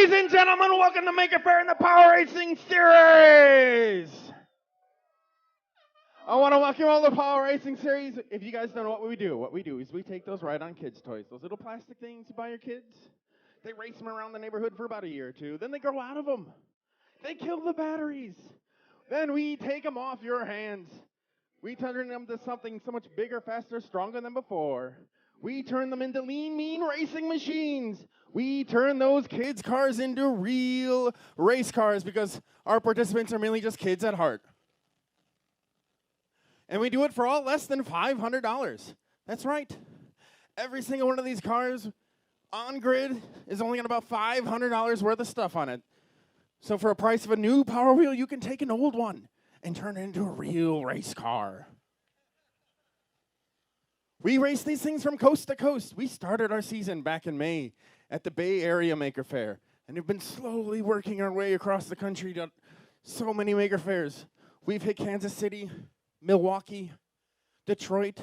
Ladies and gentlemen, welcome to Make It Fair in the Power Racing Series. I want to welcome all the Power Racing Series. If you guys don't know what we do is we take those ride-on kids' toys, those little plastic things you buy your kids. They race them around the neighborhood for about a year or two. Then they grow out of them. They kill the batteries. Then we take them off your hands. We turn them to something so much bigger, faster, stronger than before. We turn them into lean, mean racing machines. We turn those kids' cars into real race cars because our participants are mainly just kids at heart. And we do it for all less than $500. That's right. Every single one of these cars on grid is only got about $500 worth of stuff on it. So for a price of a new Power Wheel, you can take an old one and turn it into a real race car. We race these things from coast to coast. We started our season back in May at the Bay Area Maker Faire, and we've been slowly working our way across the country to so many Maker Fairs. We've hit Kansas City, Milwaukee, Detroit,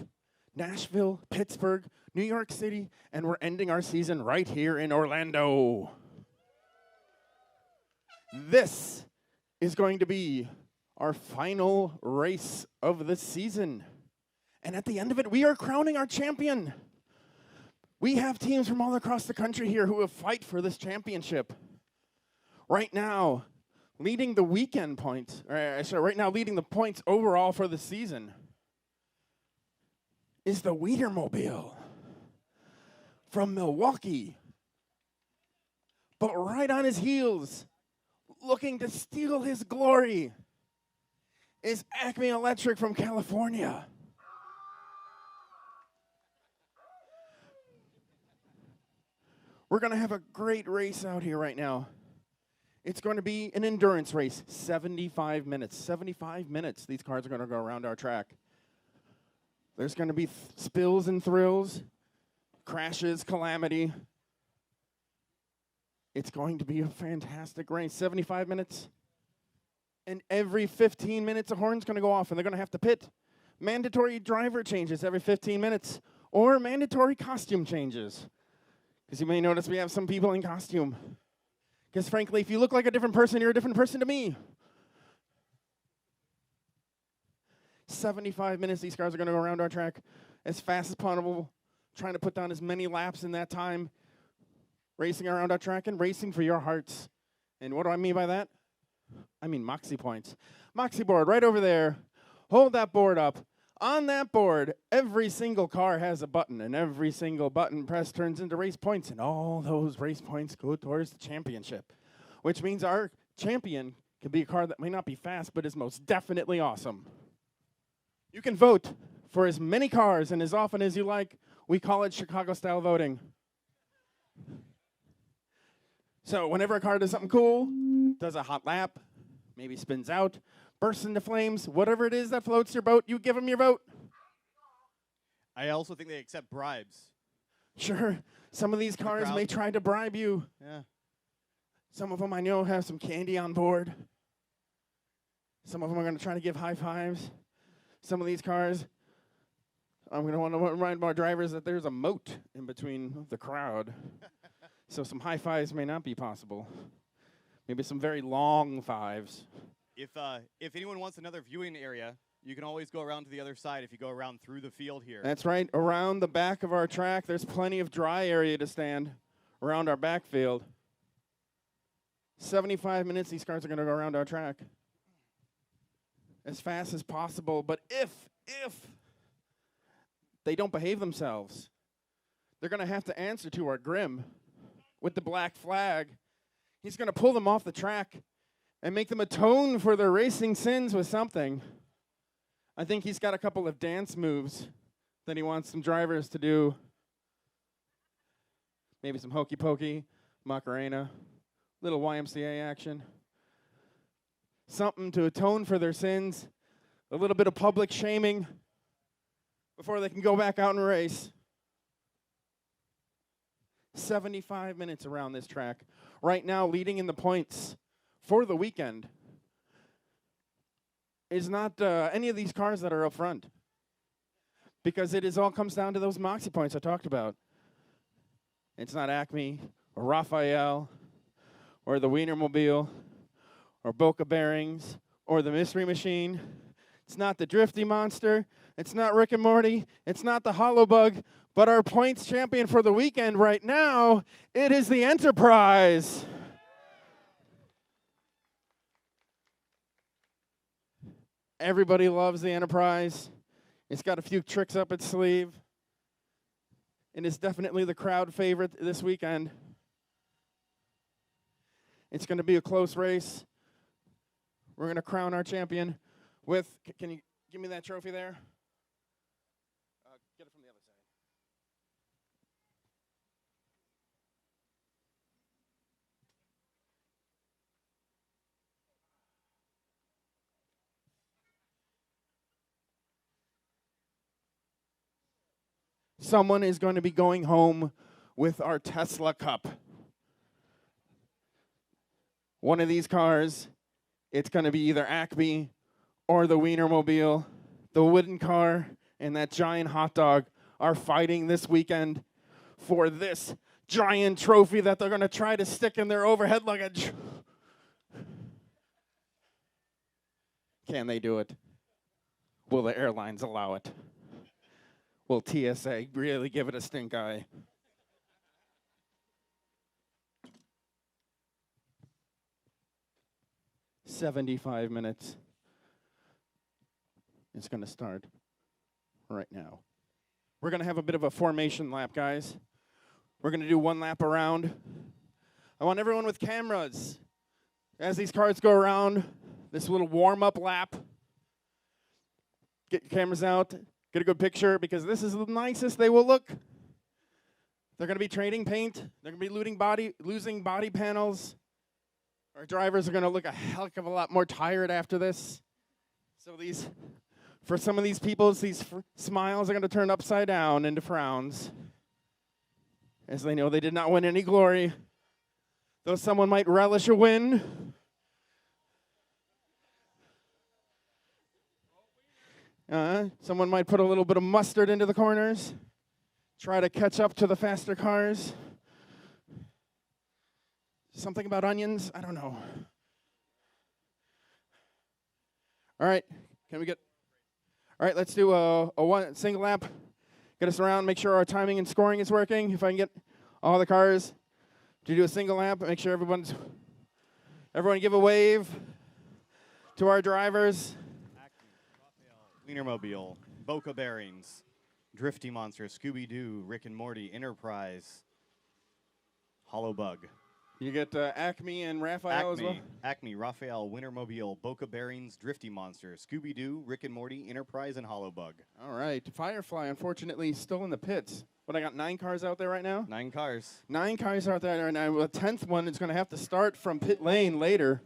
Nashville, Pittsburgh, New York City, and we're ending our season right here in Orlando. This is going to be our final race of the season. And at the end of it, we are crowning our champion. We have teams from all across the country here who will fight for this championship. Right now, leading the weekend points, right now leading the points overall for the season is the Wienermobile from Milwaukee. But right on his heels, looking to steal his glory, is Acme Electric from California. We're going to have a great race out here right now. It's going to be an endurance race, 75 minutes. 75 minutes these cars are going to go around our track. There's going to be spills and thrills, crashes, calamity. It's going to be a fantastic race, 75 minutes. And every 15 minutes, a horn's going to go off, and they're going to have to pit. Mandatory driver changes every 15 minutes, or mandatory costume changes. Because you may notice we have some people in costume. Because frankly, if you look like a different person, you're a different person to me. 75 minutes, these cars are going to go around our track as fast as possible, trying to put down as many laps in that time, racing around our track and racing for your hearts. And what do I mean by that? I mean Moxie points. Moxie board right over there. Hold that board up. On that board, every single car has a button, and every single button press turns into race points, and all those race points go towards the championship, which means our champion can be a car that may not be fast, but is most definitely awesome. You can vote for as many cars and as often as you like. We call it Chicago-style voting. So whenever a car does something cool, does a hot lap, maybe spins out, bursts into flames, whatever it is that floats your boat, you give them your vote. I also think they accept bribes. Sure. Some of these cars may try to bribe you. Yeah. Some of them I know have some candy on board. Some of them are going to try to give high fives. Some of these cars, I'm going to want to remind our drivers that there's a moat in between the crowd. So some high fives may not be possible. Maybe some very long fives. If anyone wants another viewing area, you can always go around to the other side if you go around through the field here. That's right. Around the back of our track, there's plenty of dry area to stand around our backfield. 75 minutes, these cars are going to go around our track as fast as possible. But if they don't behave themselves, they're going to have to answer to our Grim with the black flag. He's going to pull them off the track and make them atone for their racing sins with something. I think he's got a couple of dance moves that he wants some drivers to do. Maybe some hokey pokey, Macarena, little YMCA action. Something to atone for their sins, a little bit of public shaming before they can go back out and race. 75 minutes around this track. Right now, leading in the points for the weekend is not any of these cars that are up front, because it all comes down to those Moxie points I talked about. It's not Acme or Raphael or the Wienermobile, or Boca Bearings, or the Mystery Machine. It's not the Drifty Monster. It's not Rick and Morty. It's not the Hollow Bug. But our points champion for the weekend right now, it is the Enterprise. Everybody loves the Enterprise. It's got a few tricks up its sleeve. And it's definitely the crowd favorite this weekend. It's going to be a close race. We're going to crown our champion with, can you give me that trophy there? Get it from the other side. Someone is going to be going home with our Tesla Cup. One of these cars, it's going to be either Acme or the Wienermobile. The wooden car and that giant hot dog are fighting this weekend for this giant trophy that they're going to try to stick in their overhead luggage. Can they do it? Will the airlines allow it? Will TSA really give it a stink eye? "75 minutes. It's going to start right now. We're going to have a bit of a formation lap, guys. We're going to do one lap around. I want everyone with cameras, as these cars go around, this little warm-up lap. Get your cameras out. Get a good picture, because this is the nicest they will look. They're going to be trading paint. They're going to be losing body panels. Our drivers are going to look a heck of a lot more tired after this. So for some of these people, these smiles are going to turn upside down into frowns, as they know they did not win any glory. Though someone might relish a win. Someone might put a little bit of mustard into the corners, try to catch up to the faster cars. Something about onions? I don't know. All right, let's do a one single lap. Get us around, make sure our timing and scoring is working. If I can get all the cars to do a single lap, make sure everyone give a wave to our drivers. Wienermobile, Boca Bearings, Drifty Monster, Scooby-Doo, Rick and Morty, Enterprise, Hollow Bug. You get Acme and Raphael as well? Acme, Raphael, Wienermobile, Boca Bearings, Drifty Monster, Scooby-Doo, Rick and Morty, Enterprise, and Hollow Bug. All right. Firefly, unfortunately, still in the pits. But I got 9 cars out there right now? 9 cars. 9 cars out there right now. The 10th one is going to have to start from pit lane later.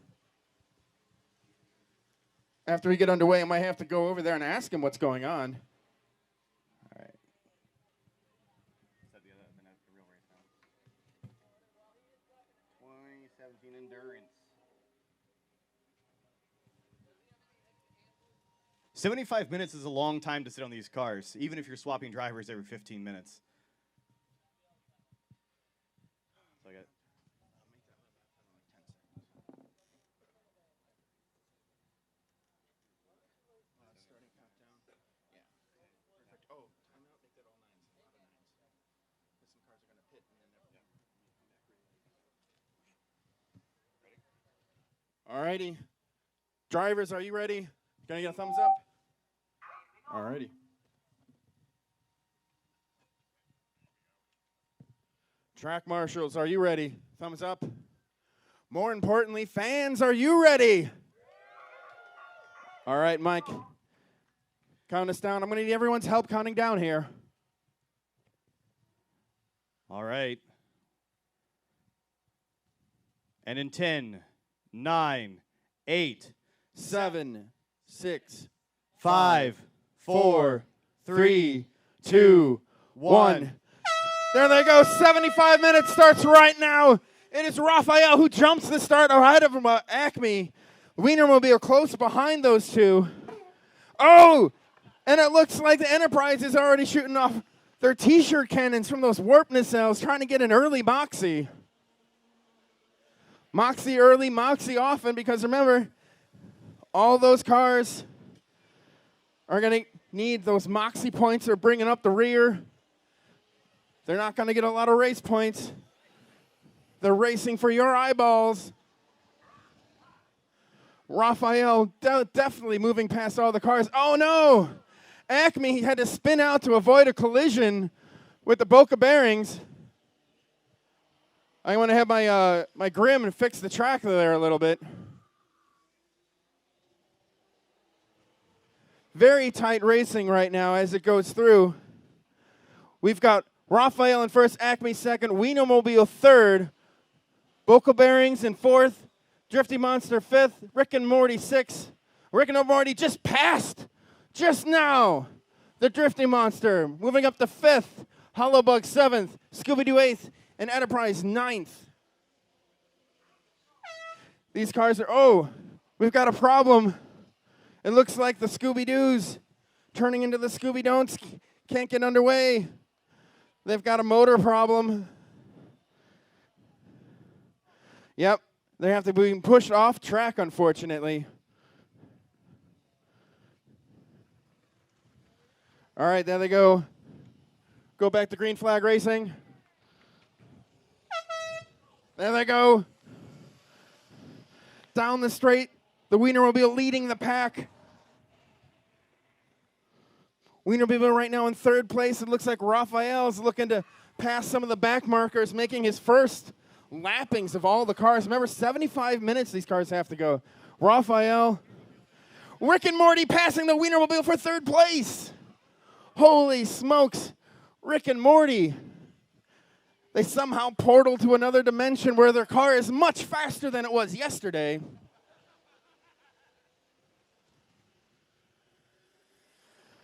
After we get underway, I might have to go over there and ask him what's going on. All right. 2017 Endurance. 75 minutes is a long time to sit on these cars, even if you're swapping drivers every 15 minutes. So I got All righty. Drivers, are you ready? Can I get a thumbs up? All righty. Track marshals, are you ready? Thumbs up. More importantly, fans, are you ready? All right, Mike. Count us down. I'm going to need everyone's help counting down here. all right. And in 10, 9, 8, 7, 6, 5, 4, 3, 2, 1. There they go. 75 minutes starts right now. It is Raphael who jumps the start ahead of Acme. Wienermobile close behind those two. Oh, and it looks like the Enterprise is already shooting off their T-shirt cannons from those warp nacelles, trying to get an early boxy. Moxie early, Moxie often, because remember, all those cars are going to need those Moxie points. They're bringing up the rear. They're not going to get a lot of race points. They're racing for your eyeballs. Raphael definitely moving past all the cars. Oh, no! Acme had to spin out to avoid a collision with the Boca bearings. I want to have my Grim and fix the track there a little bit. Very tight racing right now as it goes through. We've got Raphael in first, Acme second, Wienermobile third, Boca bearings in fourth, Drifty Monster fifth, Rick and Morty sixth. Rick and Morty just passed, just now, the Drifty Monster. Moving up to fifth, Hollowbug seventh, Scooby-Doo eighth, and Enterprise ninth. These cars are, we've got a problem. It looks like the Scooby-Doos turning into the Scooby-Don'ts can't get underway. They've got a motor problem. Yep, they have to be pushed off track, unfortunately. All right, there they go. Go back to green flag racing. There they go. Down the straight, the Wienermobile leading the pack. Wienermobile right now in third place. It looks like Raphael's looking to pass some of the back markers, making his first lappings of all the cars. Remember, 75 minutes these cars have to go. Raphael. Rick and Morty passing the Wienermobile for third place. Holy smokes. Rick and Morty. They somehow portal to another dimension where their car is much faster than it was yesterday.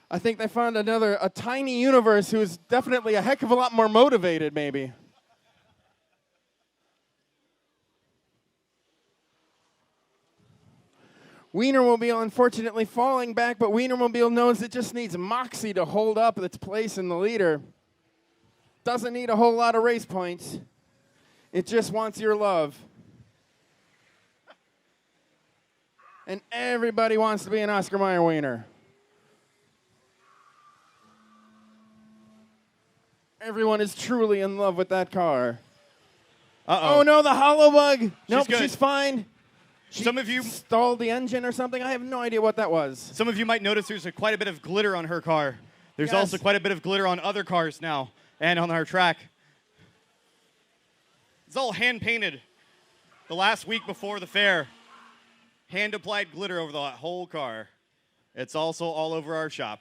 I think they found a tiny universe who's definitely a heck of a lot more motivated, maybe. Wienermobile, unfortunately, falling back, but Wienermobile knows it just needs Moxie to hold up its place in the leader. Doesn't need a whole lot of race points. It just wants your love. And everybody wants to be an Oscar Mayer Wiener. Everyone is truly in love with that car. Uh-oh. Oh, no, the Hollowbug. Nope, good. she's fine. Some of you stalled the engine or something. I have no idea what that was. Some of you might notice there's quite a bit of glitter on her car. There's also quite a bit of glitter on other cars now and on our track. It's all hand-painted. The last week before the fair, hand-applied glitter over the whole car. It's also all over our shop.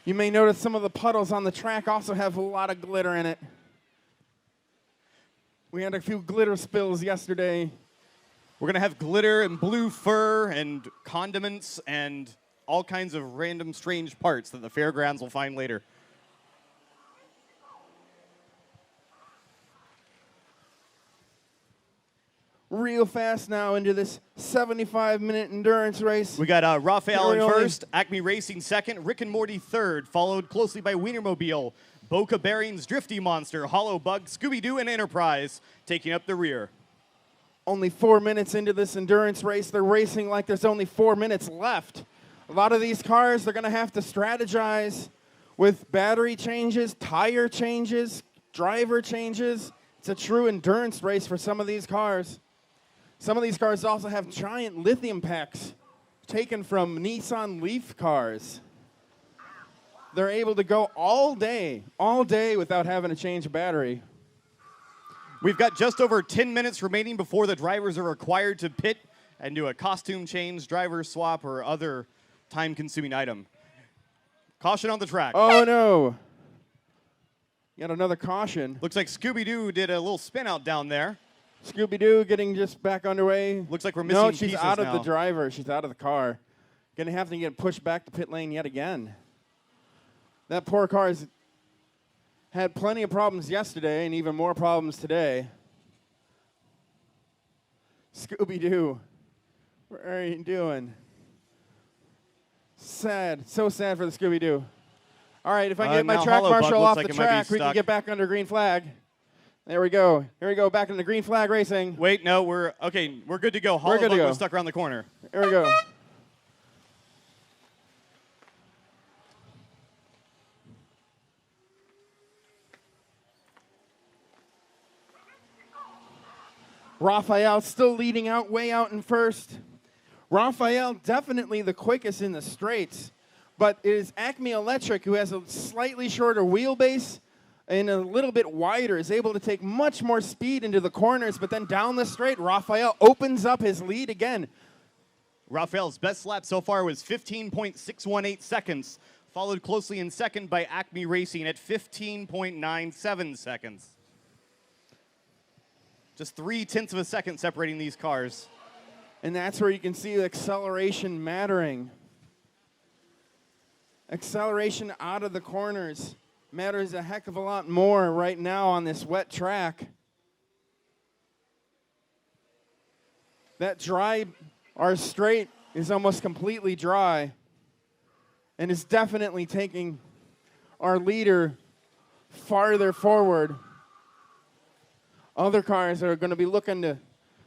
You may notice some of the puddles on the track also have a lot of glitter in it. We had a few glitter spills yesterday. We're going to have glitter and blue fur and condiments and all kinds of random strange parts that the fairgrounds will find later. Real fast now into this 75-minute endurance race. We got Raphael in first, Acme Racing second, Rick and Morty third, followed closely by Wienermobile, Boca Bearings, Drifty Monster, Hollowbug, Scooby-Doo, and Enterprise taking up the rear. Only 4 minutes into this endurance race. They're racing like there's only 4 minutes left. A lot of these cars, they're going to have to strategize with battery changes, tire changes, driver changes. It's a true endurance race for some of these cars. Some of these cars also have giant lithium packs taken from Nissan Leaf cars. They're able to go all day without having to change a battery. We've got just over 10 minutes remaining before the drivers are required to pit and do a costume change, driver swap, or other time-consuming item. Caution on the track. Oh, no. Yet another caution. Looks like Scooby-Doo did a little spin out down there. Scooby-Doo getting just back underway. Looks like we're missing pieces now. No, she's out of the driver. She's out of the car. Going to have to get pushed back to pit lane yet again. That poor car has had plenty of problems yesterday and even more problems today. Scooby-Doo, what are you doing? Sad, so sad for the Scooby-Doo. All right, if I can get my track marshal off the track, we can get back under green flag. There we go. Here we go. Back into green flag racing. Wait, no, we're good to go. We're good to go. We're stuck around the corner. Here we go. Raphael still leading out, way out in first. Raphael definitely the quickest in the straights, but it is Acme Electric who has a slightly shorter wheelbase and a little bit wider, is able to take much more speed into the corners, but then down the straight, Raphael opens up his lead again. Raphael's best lap so far was 15.618 seconds, followed closely in second by Acme Racing at 15.97 seconds. Just 0.3 of a second separating these cars. And that's where you can see the acceleration mattering. Acceleration out of the corners matters a heck of a lot more right now on this wet track. That dry, our straight is almost completely dry and is definitely taking our leader farther forward. Other cars are going to be looking to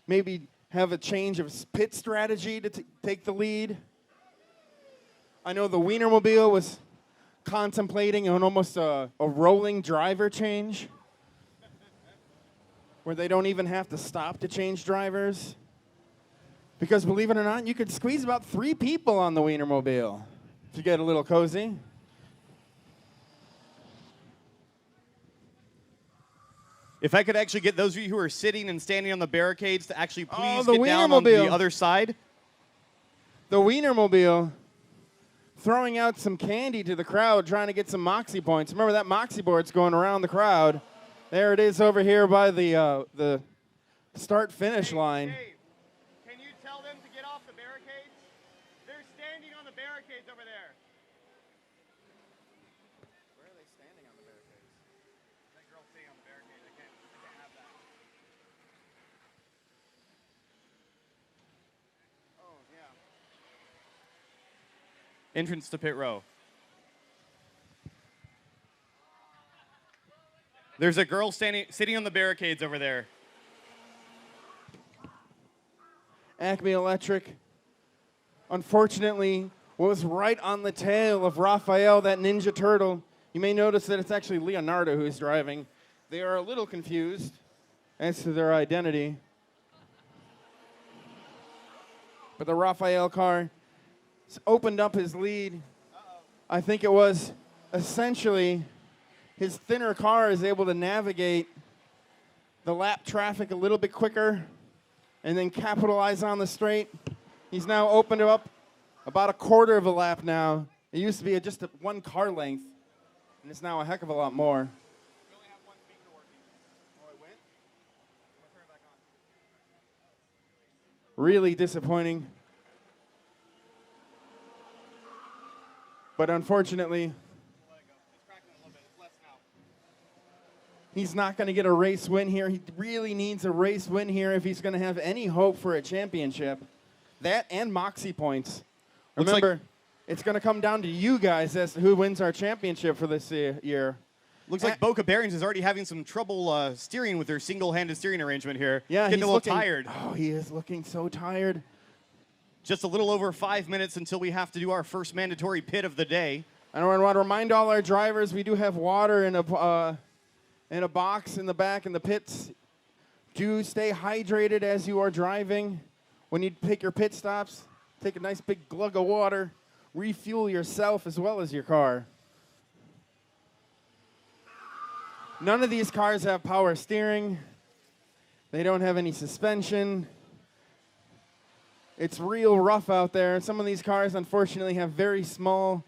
maybe have a change of pit strategy to take the lead. I know the Wienermobile was contemplating on almost a rolling driver change where they don't even have to stop to change drivers. Because believe it or not, you could squeeze about 3 people on the Wienermobile if you get a little cozy. If I could actually get those of you who are sitting and standing on the barricades to actually please the get down on the Wienermobile. other side. The Wienermobile throwing out some candy to the crowd, trying to get some Moxie points. Remember that Moxie board's going around the crowd. There it is over here by the start-finish line. Dave, can you tell them to get off the barricades? They're standing on the barricades over there. Where are they standing on the barricades? That girl's sitting on the barricade. I can't have that. Oh, yeah. Entrance to pit row. There's a girl sitting on the barricades over there. Acme Electric, unfortunately, was right on the tail of Raphael, that Ninja Turtle. You may notice that it's actually Leonardo who's driving. They are a little confused as to their identity. But the Raphael car opened up his lead. I think it was essentially his thinner car is able to navigate the lap traffic a little bit quicker and then capitalize on the straight. He's now opened up about a quarter of a lap now. It used to be just 1 car length, and it's now a heck of a lot more. We only have 1 speaker working. Oh, it went? I'm gonna turn it back on. Really disappointing. But unfortunately, Let it go. It's cracking a little bit. It's less now. he's not going to get a race win here. He really needs a race win here if he's going to have any hope for a championship. That and Moxie points. Looks like- Remember, it's going to come down to you guys as to who wins our championship for this year. Looks like Boca Bearings is already having some trouble steering with their single-handed steering arrangement here. Yeah, Getting he's a little looking tired. Oh, he is looking so tired. Just a little over 5 minutes until we have to do our first mandatory pit of the day. And I want to remind all our drivers we do have water in a box in the back in the pits. Do stay hydrated as you are driving. When you take your pit stops, take a nice big glug of water. Refuel yourself as well as your car. None of these cars have power steering. They don't have any suspension. It's real rough out there. Some of these cars, unfortunately, have very small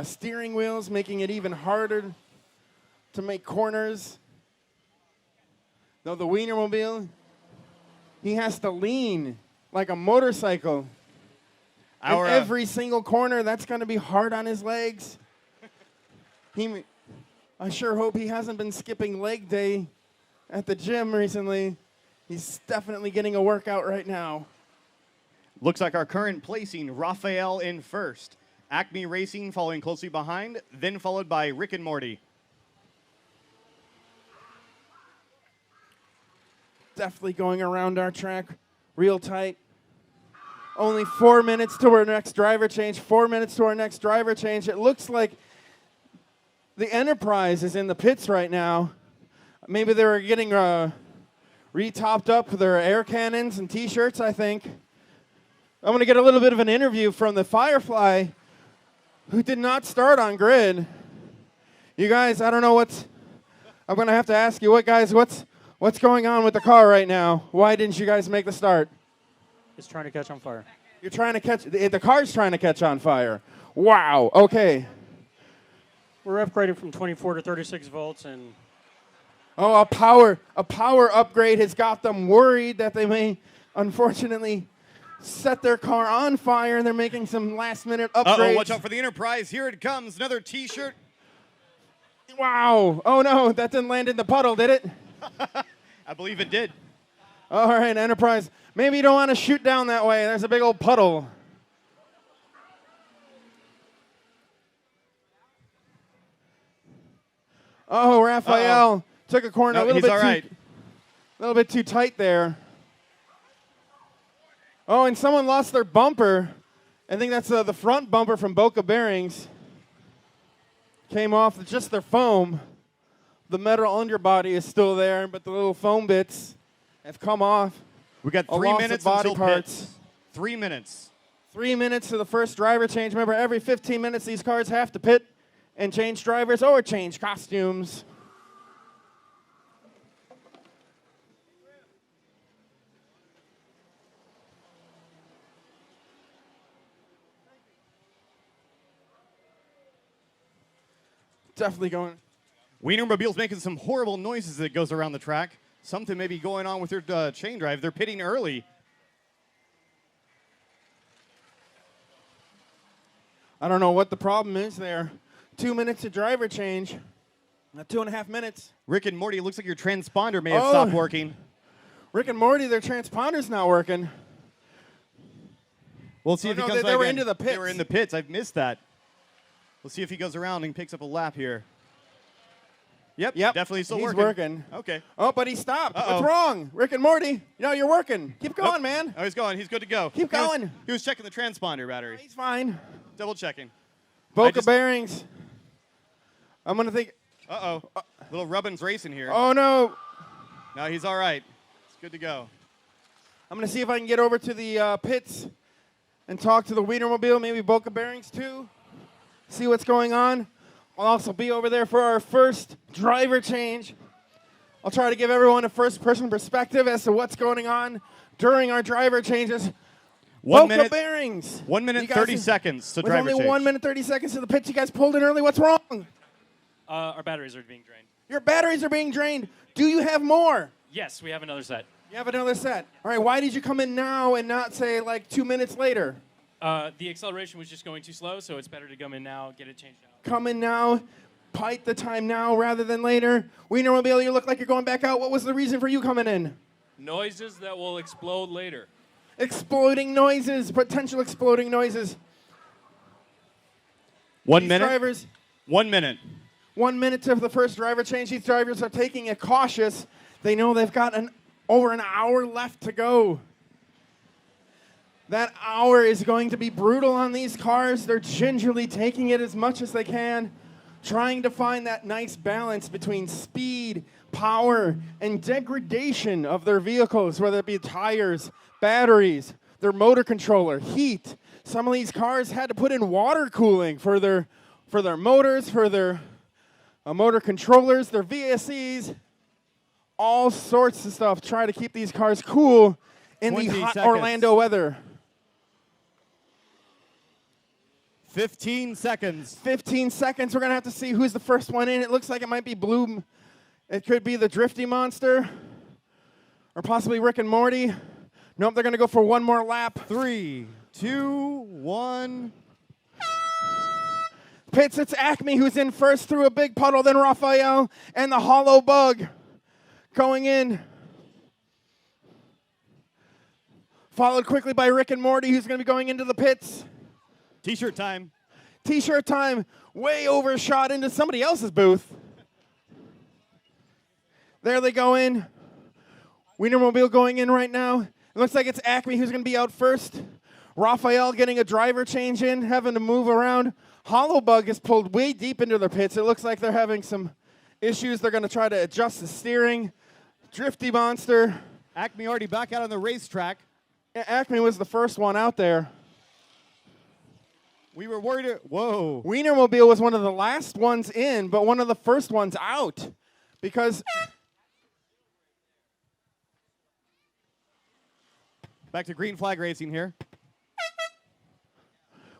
steering wheels, making it even harder to make corners. Though the Wienermobile, he has to lean like a motorcycle. In every single corner, that's going to be hard on his legs. I sure hope he hasn't been skipping leg day at the gym recently. He's definitely getting a workout right now. Looks like our current placing, Raphael in first. Acme Racing following closely behind, then followed by Rick and Morty. Definitely going around our track real tight. Only 4 minutes to our next driver change. 4 minutes to our next driver change. It looks like the Enterprise is in the pits right now. Maybe they were getting re-topped up with their air cannons and T-shirts, I think. I'm going to get a little bit of an interview from the Firefly, who did not start on grid. You guys, I don't know I'm going to have to ask you, what's going on with the car right now? Why didn't you guys make the start? It's trying to catch on fire. You're trying to catch, the car's trying to catch on fire. Wow, okay. We're upgraded from 24 to 36 volts, and Oh, a power upgrade has got them worried that they may, unfortunately, set their car on fire, and they're making some last-minute upgrades. Uh-oh, watch out for the Enterprise. Here it comes, another T-shirt. Wow. Oh, no, that didn't land in the puddle, did it? I believe it did. All right, Enterprise. Maybe you don't want to shoot down that way. There's a big old puddle. Oh, Raphael took a corner No, a little he's bit all right. little bit too tight there. Oh, and someone lost their bumper. I think that's the front bumper from Boca Bearings. Came off just their foam. The metal underbody is still there, but the little foam bits have come off. We got A 3 loss of minutes body until parts. pits. 3 minutes. 3 minutes to the first driver change. Remember, every 15 minutes these cars have to pit and change drivers or change costumes. Definitely going. Wienermobile's making some horrible noises as it goes around the track. Something may be going on with their chain drive. They're pitting early. I don't know what the problem is there. 2 minutes to driver change. 2.5 minutes. Rick and Morty, it looks like your transponder may have Oh. stopped working. Rick and Morty, their transponder's not working. We'll see Oh, if no, he comes they back were in. into the They pits. were in the pits. I've missed that. We'll see if he goes around and picks up a lap here. Yep, definitely still he's working. Okay. Oh, but he stopped. Uh-oh. What's wrong? Rick and Morty, you're working. Keep going, man. Oh, he's going. He's good to go. Keep going. He was checking the transponder battery. He's fine. Double checking. Boca Bearings. I'm going to think. Uh-oh. Little Rubbins racing here. Oh, no. No, he's all right. It's good to go. I'm going to see if I can get over to the pits and talk to the Wienermobile, maybe Boca Bearings too. See what's going on. I'll also be over there for our first driver change. I'll try to give everyone a first-person perspective as to what's going on during our driver changes. Boca Bearings. 1 minute, You guys 30 have- seconds to With driver only change. 1 minute, 30 seconds to the pits, you guys pulled in early. What's wrong? Our batteries are being drained. Your batteries are being drained. Do you have more? Yes, we have another set. You have another set. All right, why did you come in now and not, say, like 2 minutes later? The acceleration was just going too slow, so it's better to come in now, get it changed out. Come in now, pipe the time now rather than later. Wienermobile, you look like you're going back out. What was the reason for you coming in? Noises that will explode later. Exploding noises, potential exploding noises. 1 These minute. drivers, 1 minute. 1 minute to the first driver change. These drivers are taking it cautious. They know they've got over an hour left to go. That hour is going to be brutal on these cars. They're gingerly taking it as much as they can, trying to find that nice balance between speed, power, and degradation of their vehicles, whether it be tires, batteries, their motor controller, heat. Some of these cars had to put in water cooling for their motors, for their motor controllers, their VSEs, all sorts of stuff. Try to keep these cars cool in the 20 hot seconds. Orlando weather. 15 seconds. 15 seconds. We're going to have to see who's the first one in. It looks like it might be Bloom. It could be the Drifty Monster or possibly Rick and Morty. Nope, they're going to go for one more lap. 3, 2, 1. Pits, it's Acme who's in first through a big puddle, then Raphael and the Hollow Bug going in. Followed quickly by Rick and Morty who's going to be going into the pits. T-shirt time. T-shirt time way overshot into somebody else's booth. There they go in. Wienermobile going in right now. It looks like it's Acme who's going to be out first. Raphael getting a driver change in, having to move around. Hollowbug is pulled way deep into their pits. It looks like they're having some issues. They're going to try to adjust the steering. Drifty Monster. Acme already back out on the racetrack. Acme was the first one out there. We were worried. Whoa. Wienermobile was one of the last ones in, but one of the first ones out. Because back to green flag racing here.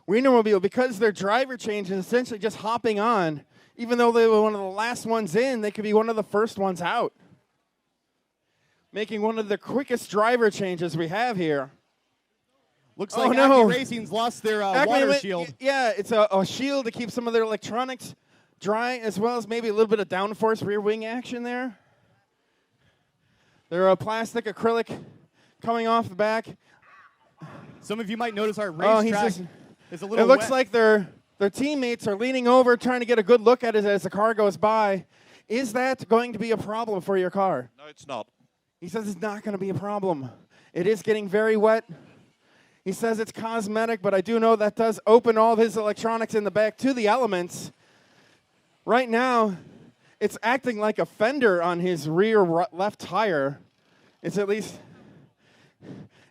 Wienermobile, because their driver change is essentially just hopping on, even though they were one of the last ones in, they could be one of the first ones out. Making one of the quickest driver changes we have here. Looks like no. Acme Racing's lost their water shield. Yeah, it's a shield to keep some of their electronics dry, as well as maybe a little bit of downforce rear wing action there. They're a plastic acrylic coming off the back. Some of you might notice our racetrack is a little It looks wet. like their teammates are leaning over, trying to get a good look at it as the car goes by. Is that going to be a problem for your car? No, it's not. He says it's not going to be a problem. It is getting very wet. He says it's cosmetic, but I do know that does open all of his electronics in the back to the elements. Right now, it's acting like a fender on his rear left tire. It's at least,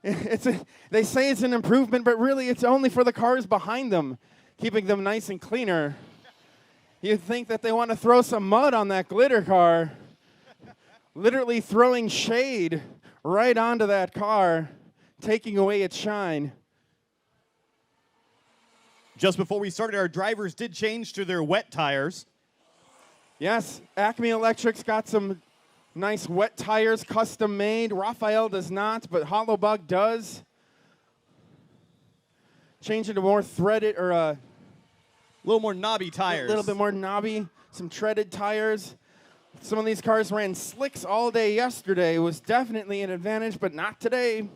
they say it's an improvement, but really it's only for the cars behind them, keeping them nice and cleaner. You'd think that they want to throw some mud on that glitter car, literally throwing shade right onto that car, taking away its shine. Just before we started, our drivers did change to their wet tires. Yes, Acme Electric's got some nice wet tires, custom made. Raphael does not, but Hollowbug does. Change into more threaded, or a little more knobby tires. A little bit more knobby, some treaded tires. Some of these cars ran slicks all day yesterday. It was definitely an advantage, but not today.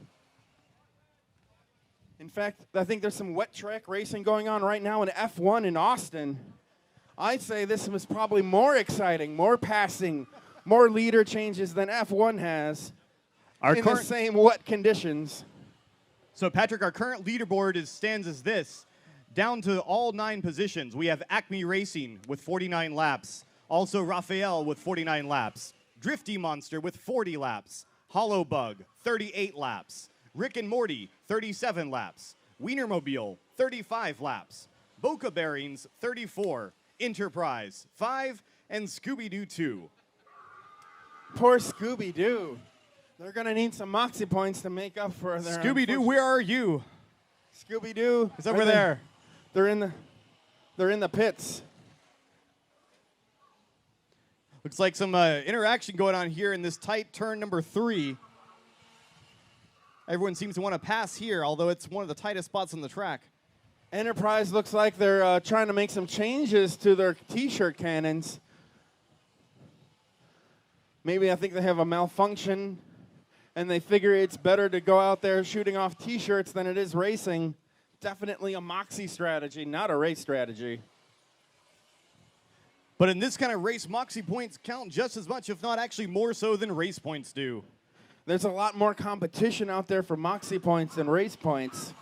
In fact, I think there's some wet track racing going on right now in F1 in Austin. I'd say this was probably more exciting, more passing, more leader changes than F1 has in the same wet conditions. So, Patrick, our current leaderboard stands as this. Down to all 9 positions, we have Acme Racing with 49 laps. Also, Raphael with 49 laps. Drifty Monster with 40 laps. Hollowbug, 38 laps. Rick and Morty, 37 laps. Wienermobile, 35 laps. Boca Bearings, 34. Enterprise, 5. And Scooby-Doo, 2. Poor Scooby-Doo. They're going to need some moxie points to make up for their... Scooby-Doo, where are you? Scooby-Doo. It's over there. They're in the pits. Looks like some interaction going on here in this tight turn number 3. Everyone seems to want to pass here, although it's one of the tightest spots on the track. Enterprise looks like they're trying to make some changes to their T-shirt cannons. Maybe I think they have a malfunction, and they figure it's better to go out there shooting off T-shirts than it is racing. Definitely a moxie strategy, not a race strategy. But in this kind of race, moxie points count just as much, if not actually more so than race points do. There's a lot more competition out there for moxie points than race points.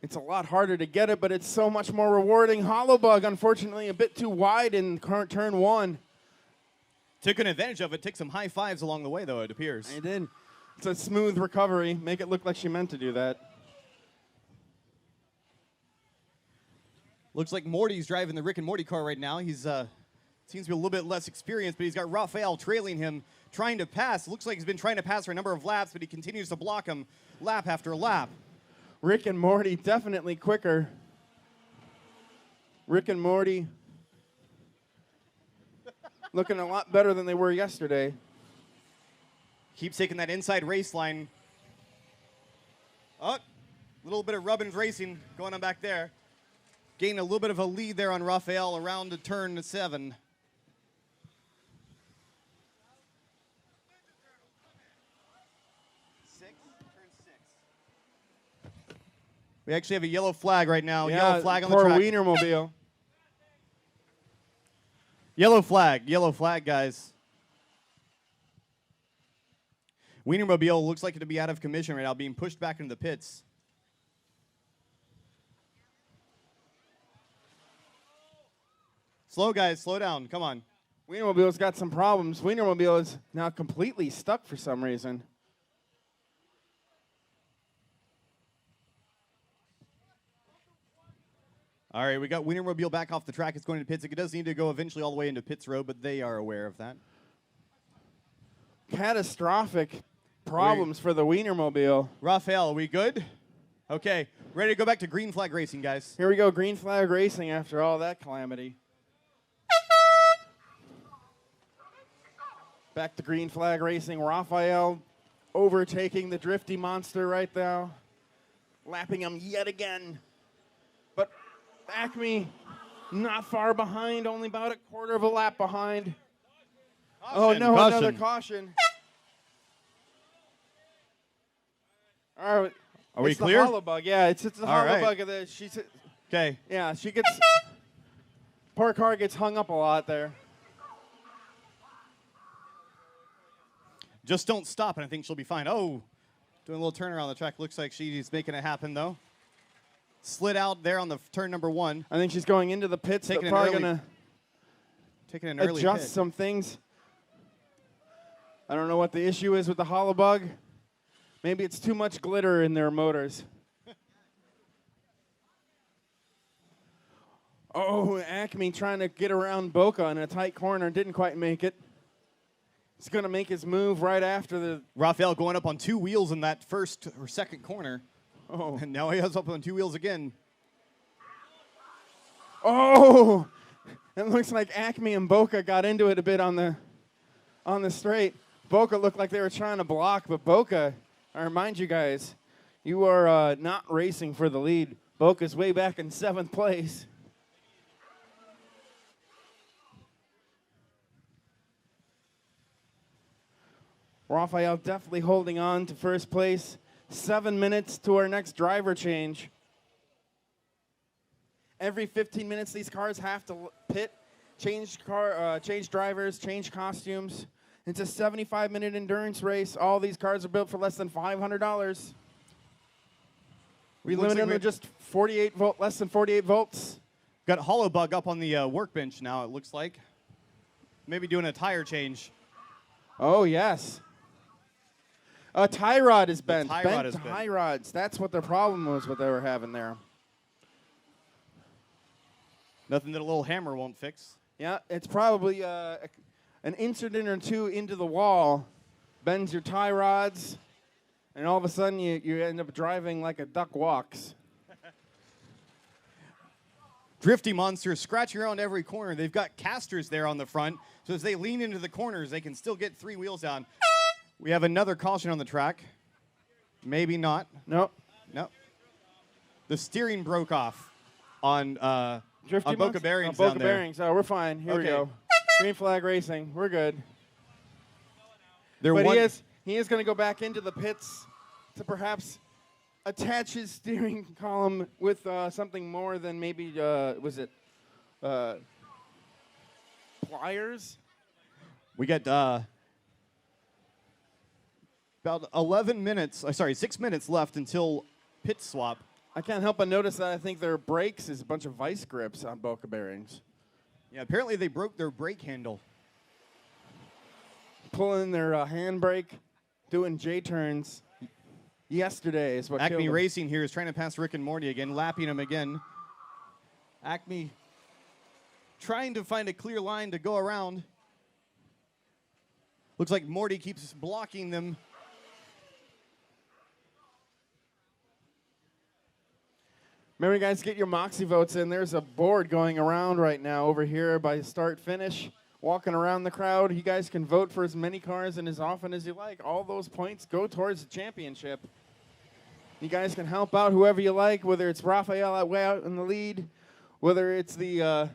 It's a lot harder to get it, but it's so much more rewarding. Hollowbug, unfortunately, a bit too wide in current turn 1. Took an advantage of it. Took some high fives along the way, though, it appears. I did. It's a smooth recovery. Make it look like she meant to do that. Looks like Morty's driving the Rick and Morty car right now. He's seems to be a little bit less experienced, but he's got Raphael trailing him, trying to pass. Looks like he's been trying to pass for a number of laps, but he continues to block him lap after lap. Rick and Morty definitely quicker. Rick and Morty looking a lot better than they were yesterday. Keeps taking that inside race line. Oh, a little bit of Rubbins racing going on back there. Gaining a little bit of a lead there on Raphael around to turn 7. We actually have a yellow flag right now. Yeah, Yellow flag on the poor track. Wienermobile. Yellow flag, guys. Wienermobile looks like it to be out of commission right now, being pushed back into the pits. Slow, guys, slow down. Come on. Wienermobile's got some problems. Wienermobile is now completely stuck for some reason. All right, we got Wienermobile back off the track. It's going to pits. It does need to go eventually all the way into pits row, but they are aware of that. Catastrophic problems for the Wienermobile. Raphael, are we good? Okay, ready to go back to green flag racing, guys. Here we go, green flag racing after all that calamity. Back to green flag racing. Raphael overtaking the drifty monster right now. Lapping him yet again. But Acme not far behind, only about a quarter of a lap behind. Oh no, Caution. another caution. All right. Are we It's clear? the hollow bug. Yeah, it's the All hollow right. bug of this. Okay. Yeah, she gets. Poor car gets hung up a lot there. Just don't stop, and I think she'll be fine. Oh, doing a little turnaround on the track. Looks like she's making it happen, though. Slid out there on the turn number 1. I think she's going into the pits. Taking They're an probably early- gonna Taking an early adjust pit. some things. I don't know what the issue is with the hollow bug. Maybe it's too much glitter in their motors. Oh, Acme trying to get around Boca in a tight corner. Didn't quite make it. He's going to make his move right after the... Raphael going up on 2 wheels in that first or second corner. Oh, And now he has up on 2 wheels again. oh! It looks like Acme and Boca got into it a bit on the straight. Boca looked like they were trying to block, but Boca, I remind you guys, you are not racing for the lead. Boca's way back in 7th place. Raphael definitely holding on to first place. 7 minutes to our next driver change. Every 15 minutes, these cars have to pit, change drivers, change costumes. It's a 75-minute endurance race. All these cars are built for less than $500. We Looks limit like them to just 48 volt, less than 48 volts. Got Hollow Bug up on the workbench now, it looks like. Maybe doing a tire change. Oh yes. A tie rod is bent. tie Bent rod is bent. tie rods. That's what their problem was. What they were having there. Nothing that a little hammer won't fix. Yeah, it's probably an incident or two into the wall, bends your tie rods, and all of a sudden you end up driving like a duck walks. Drifty monsters scratching around every corner. They've got casters there on the front, so as they lean into the corners, they can still get 3 wheels down. We have another caution on the track. Maybe not. Nope. No. The steering broke off on Drifty Boca monster? Bearings Boca down there. Bearings. Oh, we're fine. Here we Okay. go. Green flag racing. We're good. They're But one- he is going to go back into the pits to perhaps attach his steering column with something more than maybe was it pliers? We got about 11 minutes, 6 minutes left until pit swap. I can't help but notice that I think their brakes is a bunch of vice grips on Boca Bearings. Yeah, apparently they broke their brake handle. Pulling their handbrake, doing J-turns yesterday is what Acme killed them. Racing here is trying to pass Rick and Morty again, lapping him again. Acme trying to find a clear line to go around. Looks like Morty keeps blocking them. Remember, guys, get your Moxie votes in. There's a board going around right now over here by start finish, walking around the crowd. You guys can vote for as many cars and as often as you like. All those points go towards the championship. You guys can help out whoever you like, whether it's Raphael way out in the lead, whether it's the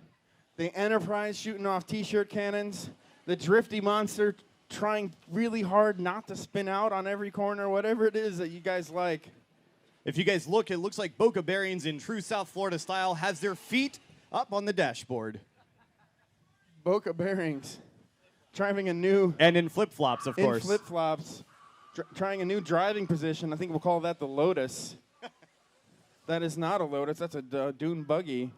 Enterprise shooting off T-shirt cannons, the Drifty Monster trying really hard not to spin out on every corner, whatever it is that you guys like. If you guys look, it looks like Boca Bearings in true South Florida style has their feet up on the dashboard. Boca Bearings. Trying a new... And in flip-flops, of course. In flip-flops. Trying a new driving position. I think we'll call that the Lotus. That is not a Lotus. That's a dune buggy.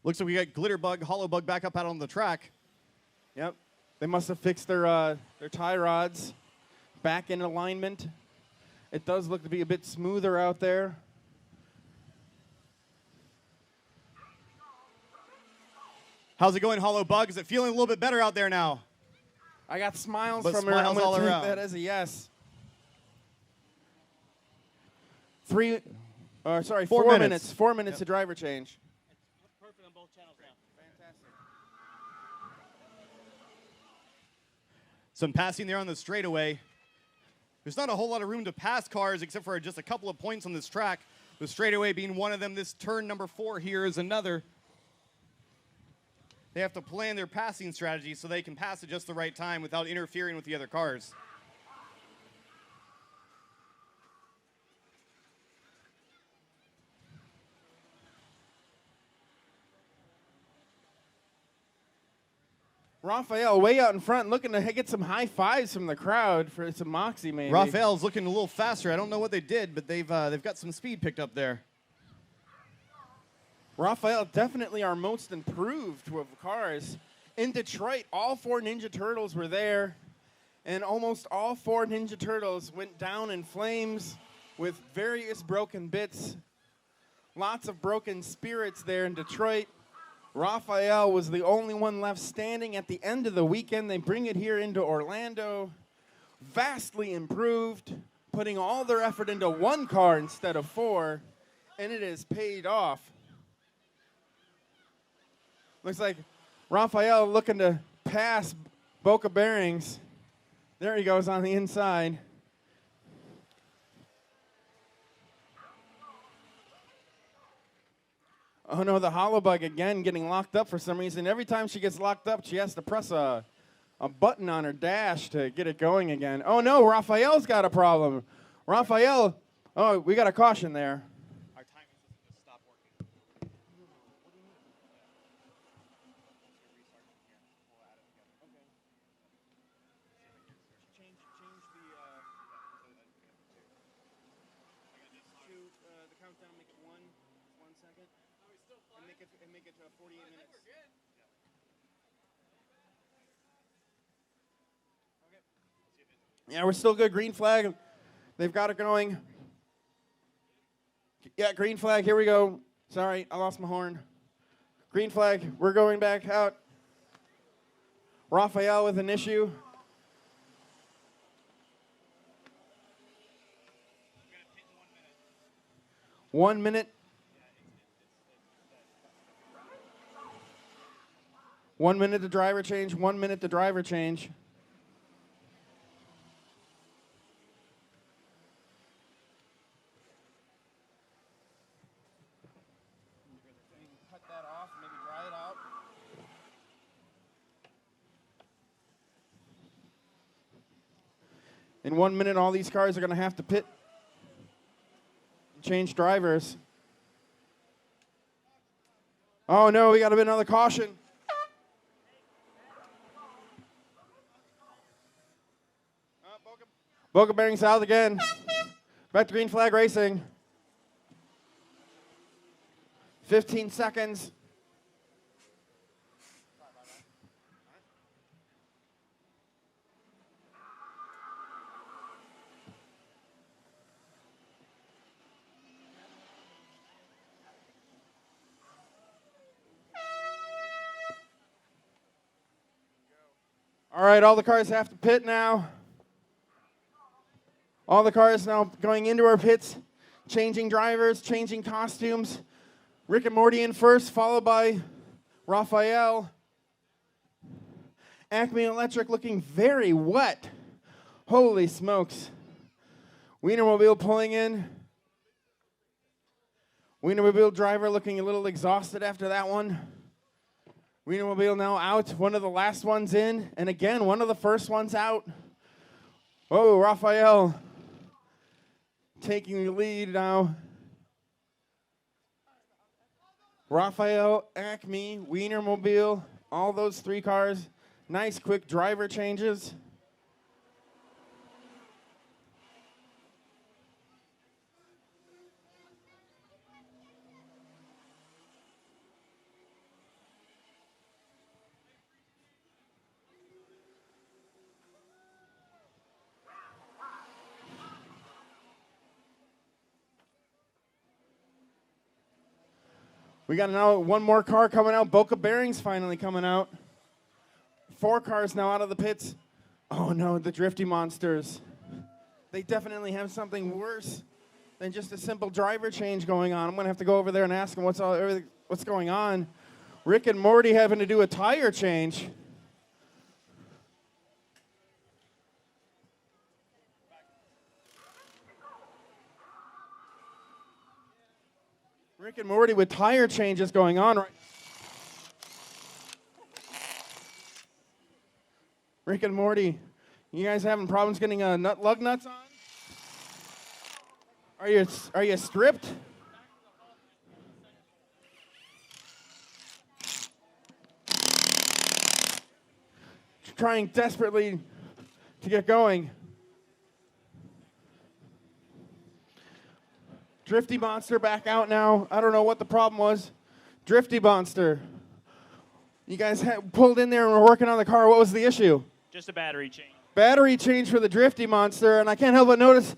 Looks like we got Glitterbug, Hollowbug back up out on the track. Yep. They must have fixed their tie rods back in alignment. It does look to be a bit smoother out there. How's it going, Hollowbug? Is it feeling a little bit better out there now? I got smiles But from her. smiles I'm all going to around. take that as a yes. 4 minutes. 4 minutes to driver change. Perfect on both channels now. Fantastic. Some passing there on the straightaway. There's not a whole lot of room to pass cars except for just a couple of points on this track. The straightaway being one of them. This turn number 4 here is another. They have to plan their passing strategy so they can pass at just the right time without interfering with the other cars. Raphael way out in front looking to get some high fives from the crowd for some moxie maybe. Raphael's looking a little faster. I don't know what they did, but they've got some speed picked up there. Raphael definitely our most improved of cars. In Detroit, all 4 Ninja Turtles were there, and almost all 4 Ninja Turtles went down in flames with various broken bits. Lots of broken spirits there in Detroit. Raphael was the only one left standing at the end of the weekend. They bring it here into Orlando. Vastly improved, putting all their effort into 1 car instead of 4, and it has paid off. Looks like Raphael looking to pass Boca Bearings. There he goes on the inside. Oh no, the Hollowbug again getting locked up for some reason. Every time she gets locked up, she has to press a button on her dash to get it going again. Oh no, Raphael's got a problem. Raphael, oh, we got a caution there. Our timing system just stopped working. The countdown, make it 1 second. And make it 48 minutes. Yeah, we're still good. Green flag. They've got it going. Yeah, green flag. Here we go. Sorry, I lost my horn. Green flag. We're going back out. Raphael with an issue. One minute. 1 minute to driver change. 1 minute to driver change. Cut that off, maybe dry it out. In 1 minute, all these cars are going to have to pit. Change drivers. Oh no, we got another caution. Boca Bearings out again. Back to green flag racing. 15 seconds. All right, all the cars have to pit now. All the cars now going into our pits, changing drivers, changing costumes. Rick and Morty in first, followed by Raphael. Acme Electric looking very wet. Holy smokes. Wienermobile pulling in. Wienermobile driver looking a little exhausted after that one. Wienermobile now out, one of the last ones in, and again, one of the first ones out. Whoa, Raphael taking the lead now. Raphael, Acme, Wienermobile, all those 3 cars. Nice quick driver changes. We got now one more car coming out. Boca Bearings finally coming out. 4 cars now out of the pits. Oh no, the Drifty Monsters. They definitely have something worse than just a simple driver change going on. I'm gonna have to go over there and ask them what's going on. Rick and Morty having to do a tire change. Rick and Morty with tire changes going on right. Rick and Morty, you guys having problems getting lug nuts on? Are you stripped? Trying desperately to get going. Drifty Monster back out now. I don't know what the problem was. Drifty Monster. You guys pulled in there and were working on the car. What was the issue? Just a battery change. Battery change for the Drifty Monster, and I can't help but notice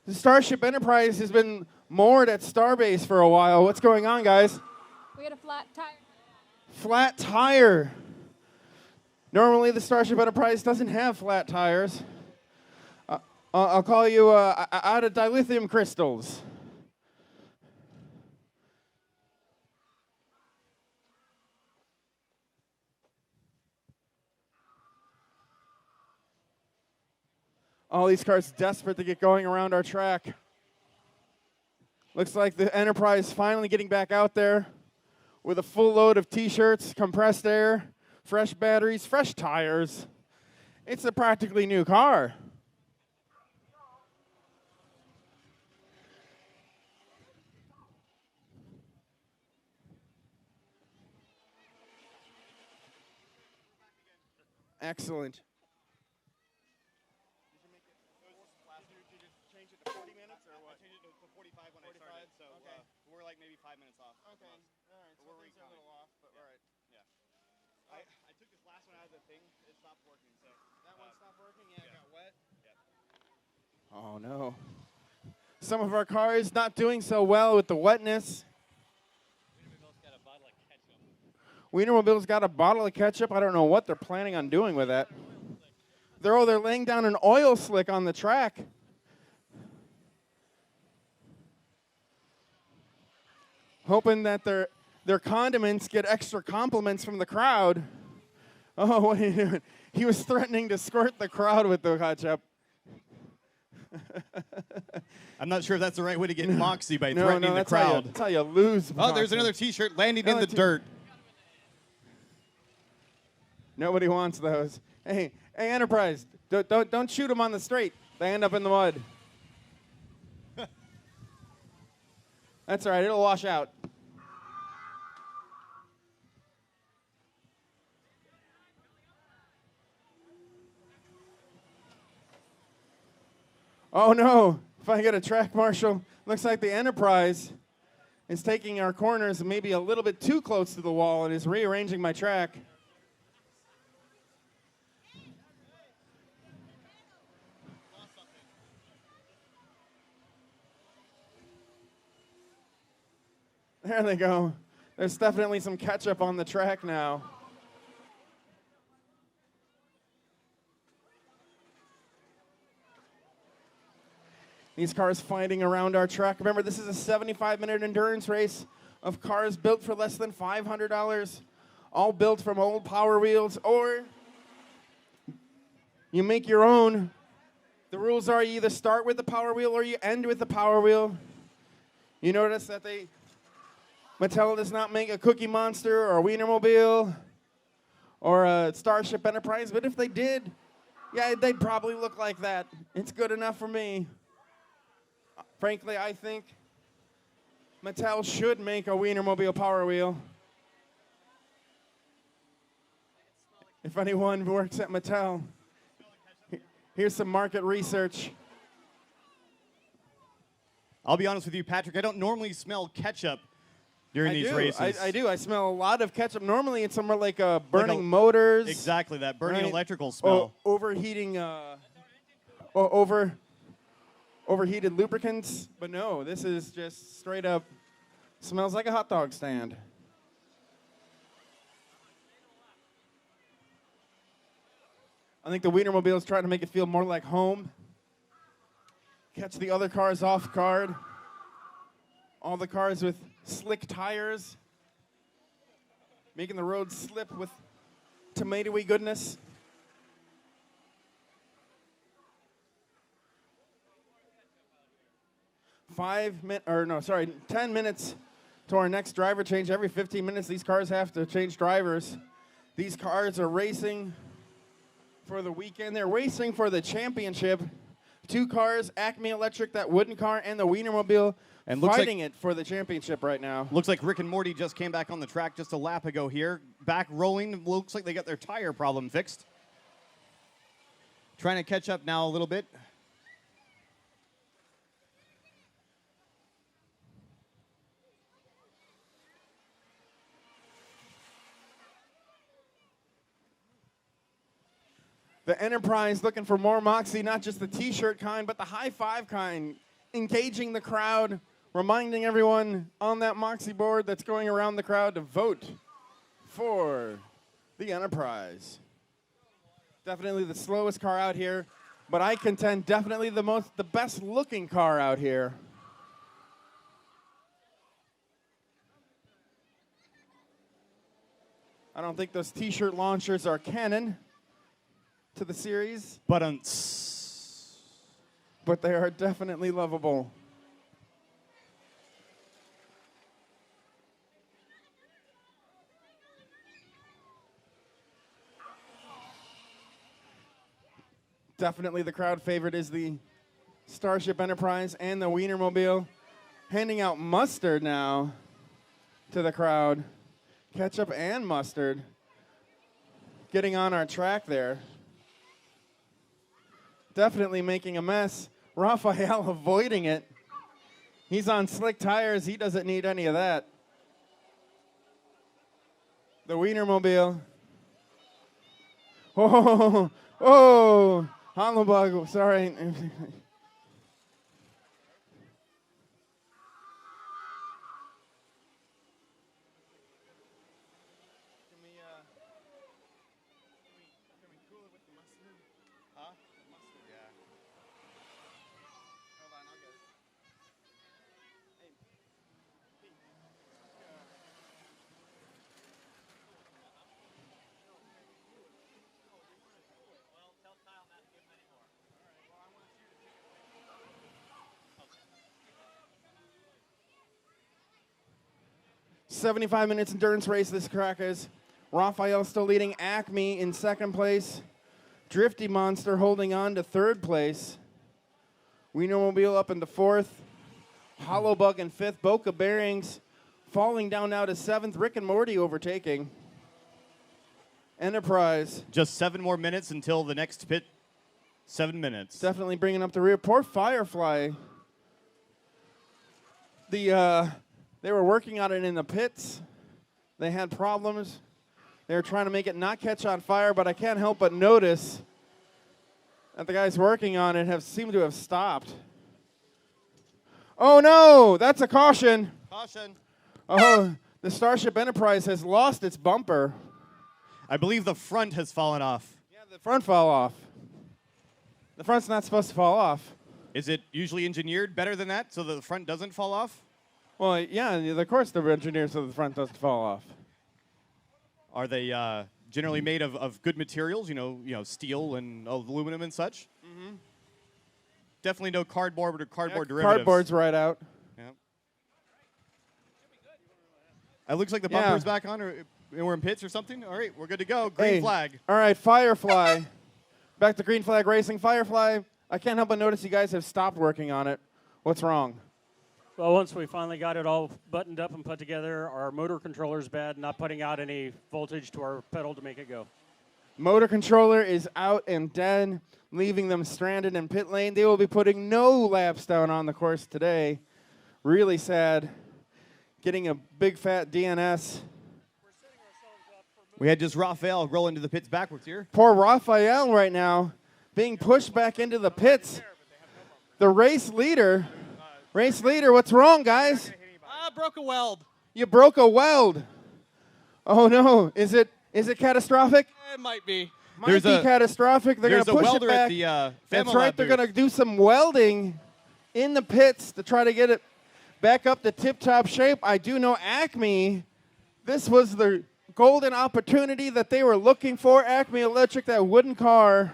the Starship Enterprise has been moored at Starbase for a while. What's going on, guys? We had a flat tire. Flat tire. Normally, the Starship Enterprise doesn't have flat tires. I'll call you out of dilithium crystals. All these cars desperate to get going around our track. Looks like the Enterprise finally getting back out there with a full load of T-shirts, compressed air, fresh batteries, fresh tires. It's a practically new car. Excellent. We're like maybe 5 minutes off. Okay. All right. So we're things are a little off, but all right. Yeah. I took this last one out of the thing. It stopped working. So That one stopped working? Yeah, it got wet? Yeah. Oh, no. Some of our cars not doing so well with the wetness. Wienermobile's got a bottle of ketchup. I don't know what they're planning on doing with that. They're laying down an oil slick on the track. Hoping that their condiments get extra compliments from the crowd. Oh, what are you doing? He was threatening to squirt the crowd with the ketchup. I'm not sure if that's the right way to get moxie by threatening the crowd. That's how you lose. Oh, there's another T-shirt landing in the dirt. Nobody wants those. Hey, Enterprise, don't shoot them on the straight. They end up in the mud. That's all right. It'll wash out. Oh, no. If I get a track marshal, looks like the Enterprise is taking our corners maybe a little bit too close to the wall and is rearranging my track. There they go. There's definitely some ketchup on the track now. These cars fighting around our track. Remember, this is a 75-minute endurance race of cars built for less than $500, all built from old Power Wheels, or you make your own. The rules are you either start with the Power Wheel or you end with the Power Wheel. You notice that Mattel does not make a Cookie Monster or a Wienermobile or a Starship Enterprise, but if they did, Yeah, they'd probably look like that. It's good enough for me. Frankly, I think Mattel should make a Wienermobile Power Wheel. If anyone works at Mattel, here's some market research. I'll be honest with you, Patrick. I don't normally smell ketchup during these races. I do. I smell a lot of ketchup. Normally, it's somewhere like burning motors. Exactly, that burning right? electrical smell. Overheating. Overheated lubricants. But no, this is just straight up. Smells like a hot dog stand. I think the Wienermobile is trying to make it feel more like home. Catch the other cars off guard. All the cars with slick tires. Making the road slip with tomatoey goodness. 10 minutes to our next driver change. Every 15 minutes, these cars have to change drivers. These cars are racing for the weekend. They're racing for the championship. 2 cars, Acme Electric, that wooden car, and the Wienermobile, and fighting it for the championship right now. Looks like Rick and Morty just came back on the track just a lap ago here. Back rolling. Looks like they got their tire problem fixed. Trying to catch up now a little bit. The Enterprise looking for more moxie, not just the T-shirt kind, but the high five kind, engaging the crowd, reminding everyone on that moxie board that's going around the crowd to vote for the Enterprise. Definitely the slowest car out here, but I contend definitely the best looking car out here. I don't think those T-shirt launchers are canon to the series, but they are definitely lovable. Definitely the crowd favorite is the Starship Enterprise and the Wienermobile. Handing out mustard now to the crowd. Ketchup and mustard. Getting on our track there. Definitely making a mess. Raphael avoiding it. He's on slick tires. He doesn't need any of that. The Wienermobile. Oh, oh, Hollowbug, sorry. Huh? Mustard, yeah. Hold on, I'll get it. Hey, Pete. Well, tell Kyle not to give him any more. All right, well, I want you to take it. 75 minutes endurance race this track is. Raphael still leading Acme in second place. Drifty Monster holding on to third place. Wienermobile up into fourth. Hollowbug in fifth. Boca Bearings falling down now to seventh. Rick and Morty overtaking. Enterprise. Just 7 more minutes until the next pit. 7 minutes. Definitely bringing up the rear. Poor Firefly. They were working on it in the pits. They had problems. They were trying to make it not catch on fire, but I can't help but notice that the guys working on it seem to have stopped. Oh no, that's a caution. Caution. Oh, the Starship Enterprise has lost its bumper. I believe the front has fallen off. Yeah, the front fell off. The front's not supposed to fall off. Is it usually engineered better than that so that the front doesn't fall off? Well, yeah, of course they're engineered so the front doesn't fall off. Are they generally made of good materials, you know, steel and aluminum and such? Mm-hmm. Definitely no cardboard or cardboard derivatives. Cardboard's right out. Yeah. It looks like the bumper's back on, or we're in pits or something. All right, we're good to go. Green flag. All right, Firefly. Back to green flag racing. Firefly, I can't help but notice you guys have stopped working on it. What's wrong? Well, once we finally got it all buttoned up and put together, our motor controller's bad, not putting out any voltage to our pedal to make it go. Motor controller is out and dead, leaving them stranded in pit lane. They will be putting no laps down on the course today. Really sad. Getting a big fat DNS. We had just Raphael roll into the pits backwards here. Poor Raphael right now being pushed back into the pits. The race leader, what's wrong, guys? I broke a weld. You broke a weld. Oh no, is it catastrophic? It might be. Might be catastrophic. They're going to There's a push it welder back. at the That's Familab right. They're booth. going to do some welding in the pits to try to get it back up to tip-top shape. I do know Acme, this was the golden opportunity that they were looking for. Acme Electric, that wooden car.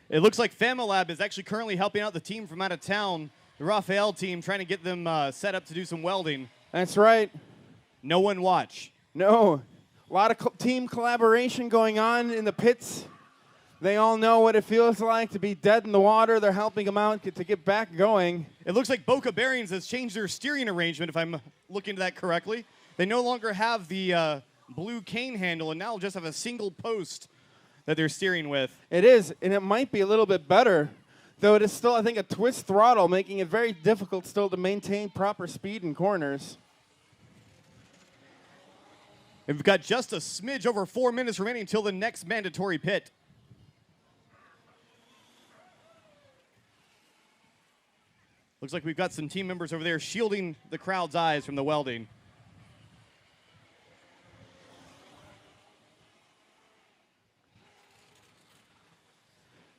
It looks like Familab is actually currently helping out the team from out of town, the Raphael team, trying to get them set up to do some welding. That's right. No one watch. No. A lot of team collaboration going on in the pits. They all know what it feels like to be dead in the water. They're helping them out to get back going. It looks like Boca Bearings has changed their steering arrangement, if I'm looking at that correctly. They no longer have the blue cane handle and now just have a single post that they're steering with. It is, and it might be a little bit better, though it is still, I think, a twist throttle, making it very difficult still to maintain proper speed in corners. And we've got just a smidge over 4 minutes remaining until the next mandatory pit. Looks like we've got some team members over there shielding the crowd's eyes from the welding.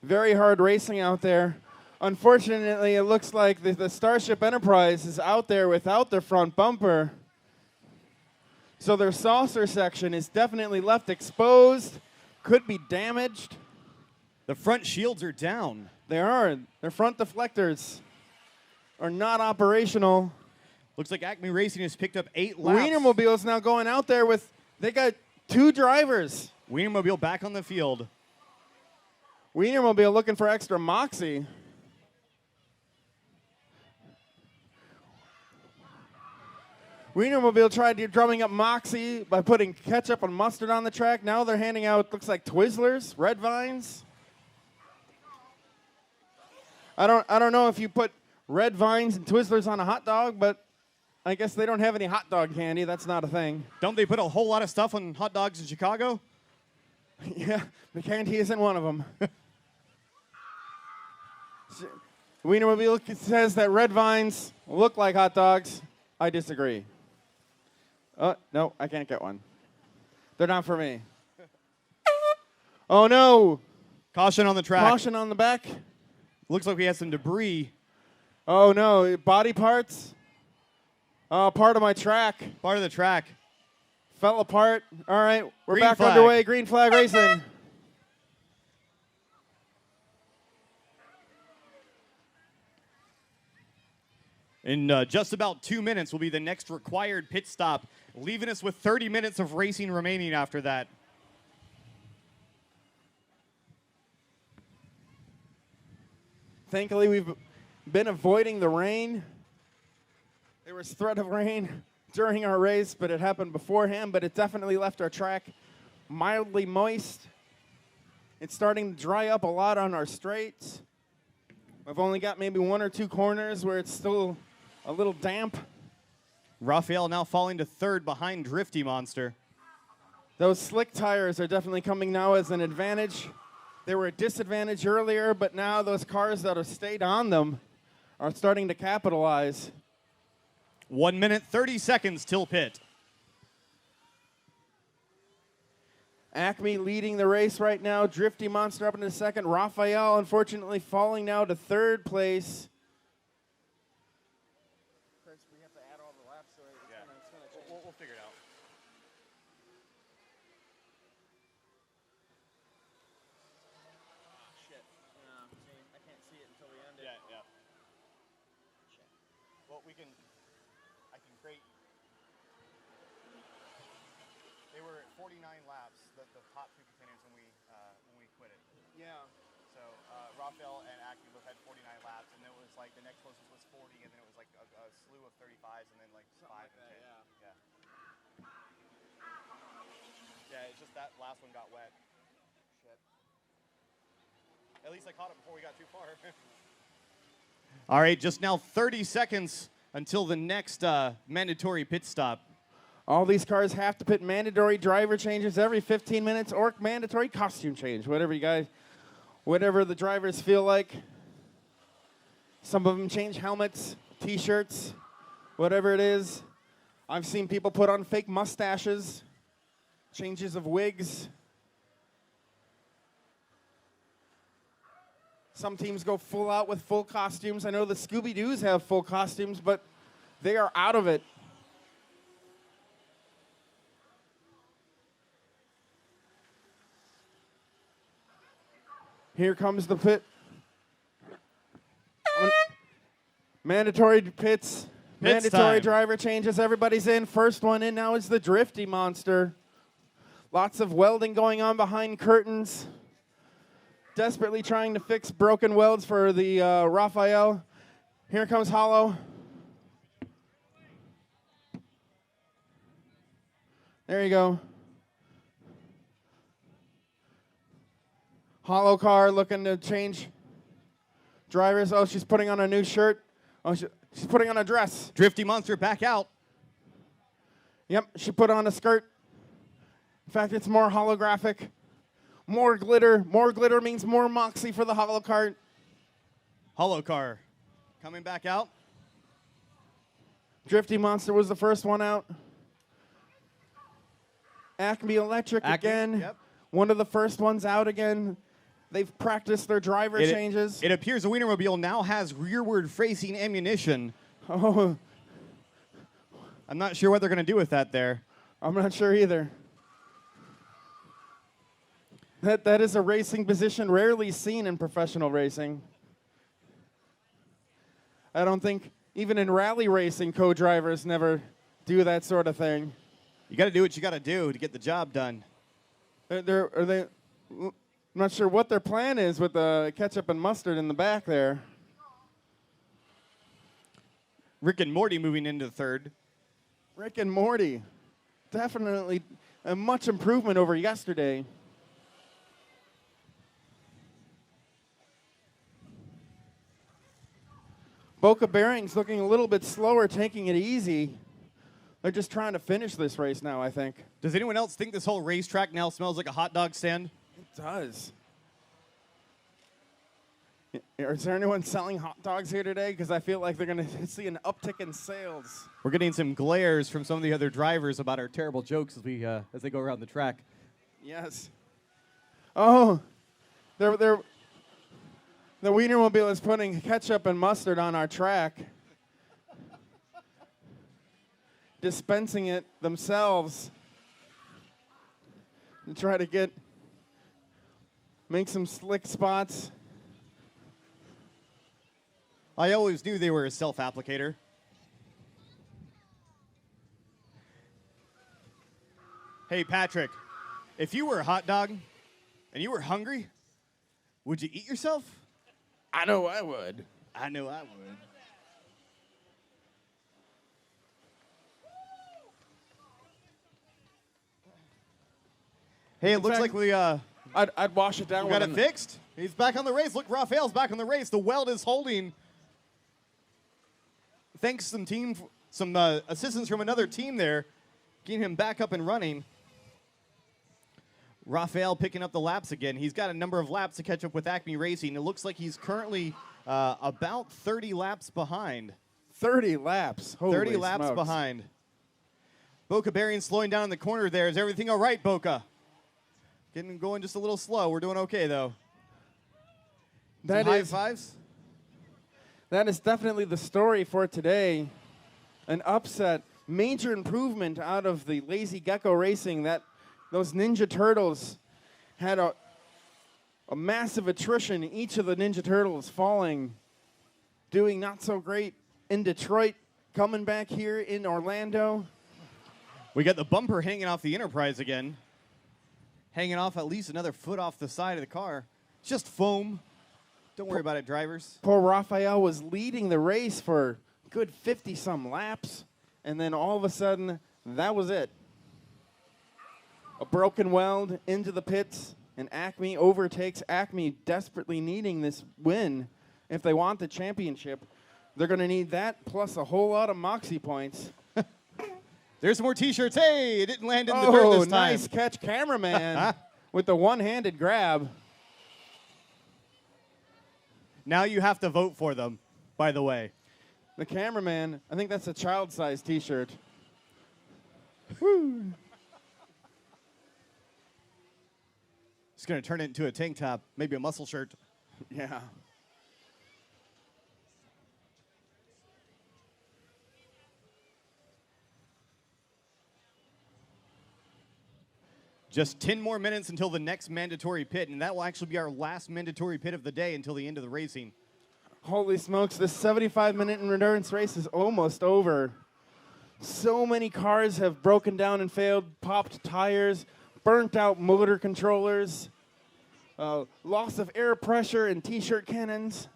Very hard racing out there. Unfortunately, it looks like the Starship Enterprise is out there without their front bumper. So their saucer section is definitely left exposed, could be damaged. The front shields are down. They are. Their front deflectors are not operational. Looks like Acme Racing has picked up 8 laps. Wienermobile is now going out there with, they got 2 drivers. Wienermobile back on the field. Wienermobile looking for extra moxie. Wienermobile tried drumming up moxie by putting ketchup and mustard on the track. Now they're handing out, looks like Twizzlers, Red Vines. I don't know if you put Red Vines and Twizzlers on a hot dog, but I guess they don't have any hot dog candy. That's not a thing. Don't they put a whole lot of stuff on hot dogs in Chicago? Yeah, the candy isn't one of them. Wienermobile says that Red Vines look like hot dogs. I disagree. No, I can't get one. They're not for me. Oh, no. Caution on the track. Caution on the back. Looks like we had some debris. Oh, no. Body parts. Part of my track. Part of the track. Fell apart. All right, we're Green back flag. underway. Green flag racing. In just about 2 minutes will be the next required pit stop, leaving us with 30 minutes of racing remaining after that. Thankfully, we've been avoiding the rain. There was threat of rain during our race, but it happened beforehand, but it definitely left our track mildly moist. It's starting to dry up a lot on our straights. We've only got maybe 1 or 2 corners where it's still a little damp. Raphael now falling to third behind Drifty Monster. Those slick tires are definitely coming now as an advantage. They were a disadvantage earlier, but now those cars that have stayed on them are starting to capitalize. 1 minute, 30 seconds till pit. Acme leading the race right now. Drifty Monster up into second. Raphael, unfortunately, falling now to third place. We have to add all the laps, so We'll figure it out. shit. I can't see it until we end it. Yeah. Well, I can create. They were at 49 laps, the top 2 contenders when we quit it. Yeah. Raphael and Acme both had 49 laps, and then it was like the next closest was 40, and then it was like a slew of 35s, and then like 5 and 10. Yeah. Yeah, it's just that last one got wet. Shit. At least I caught it before we got too far. All right, just now 30 seconds until the next mandatory pit stop. All these cars have to pit mandatory driver changes every 15 minutes or mandatory costume change, whatever the drivers feel like. Some of them change helmets, T-shirts, whatever it is. I've seen people put on fake mustaches, changes of wigs. Some teams go full out with full costumes. I know the Scooby-Doos have full costumes, but they are out of it. Here comes the pit. Mandatory pits. Mandatory time. driver changes. Everybody's in. First one in now is the Drifty Monster. Lots of welding going on behind curtains. Desperately trying to fix broken welds for the Raphael. Here comes Hollow. There you go. Hollow car looking to change drivers. Oh, she's putting on a new shirt. Oh, she's putting on a dress. Drifty Monster back out. Yep, she put on a skirt. In fact, it's more holographic. More glitter. More glitter means more moxie for the hollow cart. Hollow car coming back out. Drifty Monster was the first one out. Acme Electric again. Yep. One of the first ones out again. They've practiced their driver changes. It appears the Wienermobile now has rearward facing ammunition. Oh, I'm not sure what they're going to do with that there. I'm not sure either. That is a racing position rarely seen in professional racing. I don't think even in rally racing, co-drivers never do that sort of thing. You got to do what you got to do to get the job done. I'm not sure what their plan is with the ketchup and mustard in the back there. Rick and Morty moving into third. Rick and Morty, definitely a much improvement over yesterday. Boca Bearing's looking a little bit slower, taking it easy. They're just trying to finish this race now, I think. Does anyone else think this whole racetrack now smells like a hot dog stand? It does. Is there anyone selling hot dogs here today? Because I feel like they're going to see an uptick in sales. We're getting some glares from some of the other drivers about our terrible jokes as they go around the track. Yes. Oh, the Wienermobile is putting ketchup and mustard on our track. Dispensing it themselves to try to make some slick spots. I always knew they were a self-applicator. Hey, Patrick, if you were a hot dog and you were hungry, would you eat yourself? I know I would. I know I would. Hey, it looks fact, like we I'd wash it down. got with it fixed. He's back on the race. Look, Raphael's back on the race. The weld is holding. Thanks to some assistance from another team there, getting him back up and running. Raphael picking up the laps again. He's got a number of laps to catch up with Acme Racing. It looks like he's currently about 30 laps behind. 30 laps. Holy 30 laps smokes. behind. Boca Berrien slowing down in the corner there. Is everything all right, Boca? Going just a little slow. We're doing okay, though. Some high fives? That is definitely the story for today. An upset, major improvement out of the Lazy Gecko Racing. Those Ninja Turtles had a massive attrition. Each of the Ninja Turtles falling, doing not so great in Detroit, coming back here in Orlando. We got the bumper hanging off the Enterprise again. Hanging off at least another foot off the side of the car. It's just foam. Don't worry about it, drivers. Poor Raphael was leading the race for good 50-some laps, and then all of a sudden, that was it. A broken weld into the pits, and Acme overtakes Acme, desperately needing this win. If they want the championship, they're going to need that plus a whole lot of Moxie points. There's some more T-shirts. Hey, it didn't land in the dirt this time. Nice catch, cameraman, with the one-handed grab. Now you have to vote for them, by the way. The cameraman, I think that's a child-sized T-shirt. Woo. It's going to turn it into a tank top, maybe a muscle shirt. Yeah. Just 10 more minutes until the next mandatory pit, and that will actually be our last mandatory pit of the day until the end of the racing. Holy smokes, this 75-minute endurance race is almost over. So many cars have broken down and failed, popped tires, burnt out motor controllers, loss of air pressure and T-shirt cannons.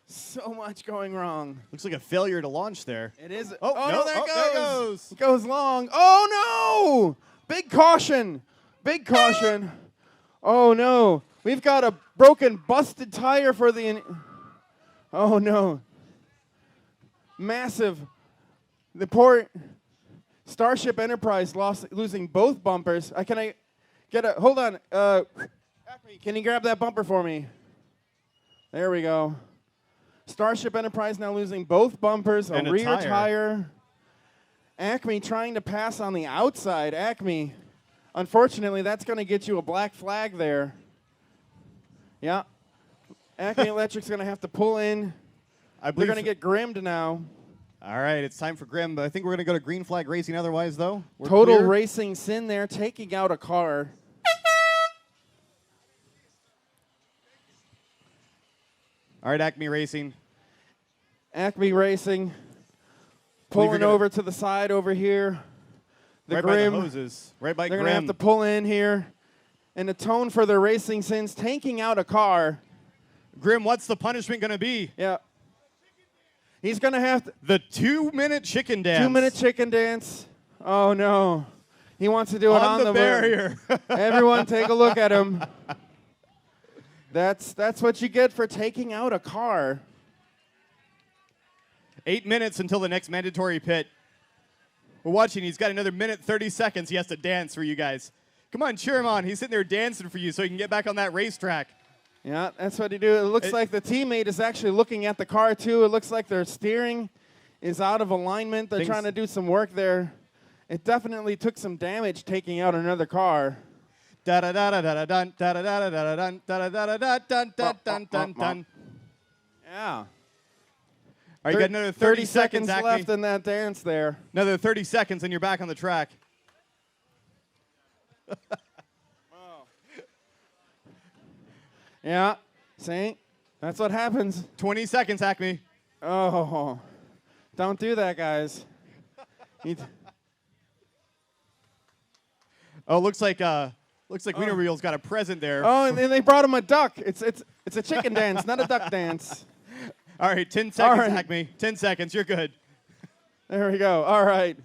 So much going wrong. Looks like a failure to launch there. It is. Oh, no, there it there it goes. goes. It goes long. Oh, no! Big caution. Big caution. Oh, no. We've got a broken, busted tire for the... Oh, no. Massive. The poor Starship Enterprise losing both bumpers. Can I get a... Hold on. Acme, can you grab that bumper for me? There we go. Starship Enterprise now losing both bumpers, And a a rear tire. tire. Acme trying to pass on the outside. Acme, unfortunately, that's going to get you a black flag there. Yeah. Acme Electric's going to have to pull in. I They're believe. going to get grimmed now. All right, it's time for Grim, but I think we're going to go to green flag racing otherwise, though. We're Total clear. Racing Sin there, taking out a car. All right, Acme Racing. Acme Racing pulling gonna- over to the side over here. The right Grim. by the hoses. Right by They're Grim. going to have to pull in here. And the tone for the Racing Sins, tanking out a car. Grim, what's the punishment going to be? Yeah. He's going to have to... The 2-minute chicken dance. 2-minute chicken dance. Oh, no. He wants to do it on on the barrier. Everyone take a look at him. That's what you get for taking out a car. 8 minutes until the next mandatory pit. We're watching. He's got another minute, 30 seconds. He has to dance for you guys. Come on, cheer him on. He's sitting there dancing for you so he can get back on that racetrack. Yeah, that's what he do. It looks like the teammate is actually looking at the car, too. It looks like their steering is out of alignment. They're trying to do some work there. It definitely took some damage taking out another car. Da da da da da dun da da da da dun da da da da dun dun dun dun dun. Yeah. All right, you got another 30 seconds, Acme. left in that dance there. Another 30 seconds, and you're back on the track. Yeah. See? That's what happens. 20 seconds, Acme. Oh. Don't do that, guys. Oh, looks like Wiener Wheels got a present there. Oh, and then they brought him a duck. It's a chicken dance, not a duck dance. All right, 10 seconds, All right. Acme. 10 seconds, you're good. There we go. All right.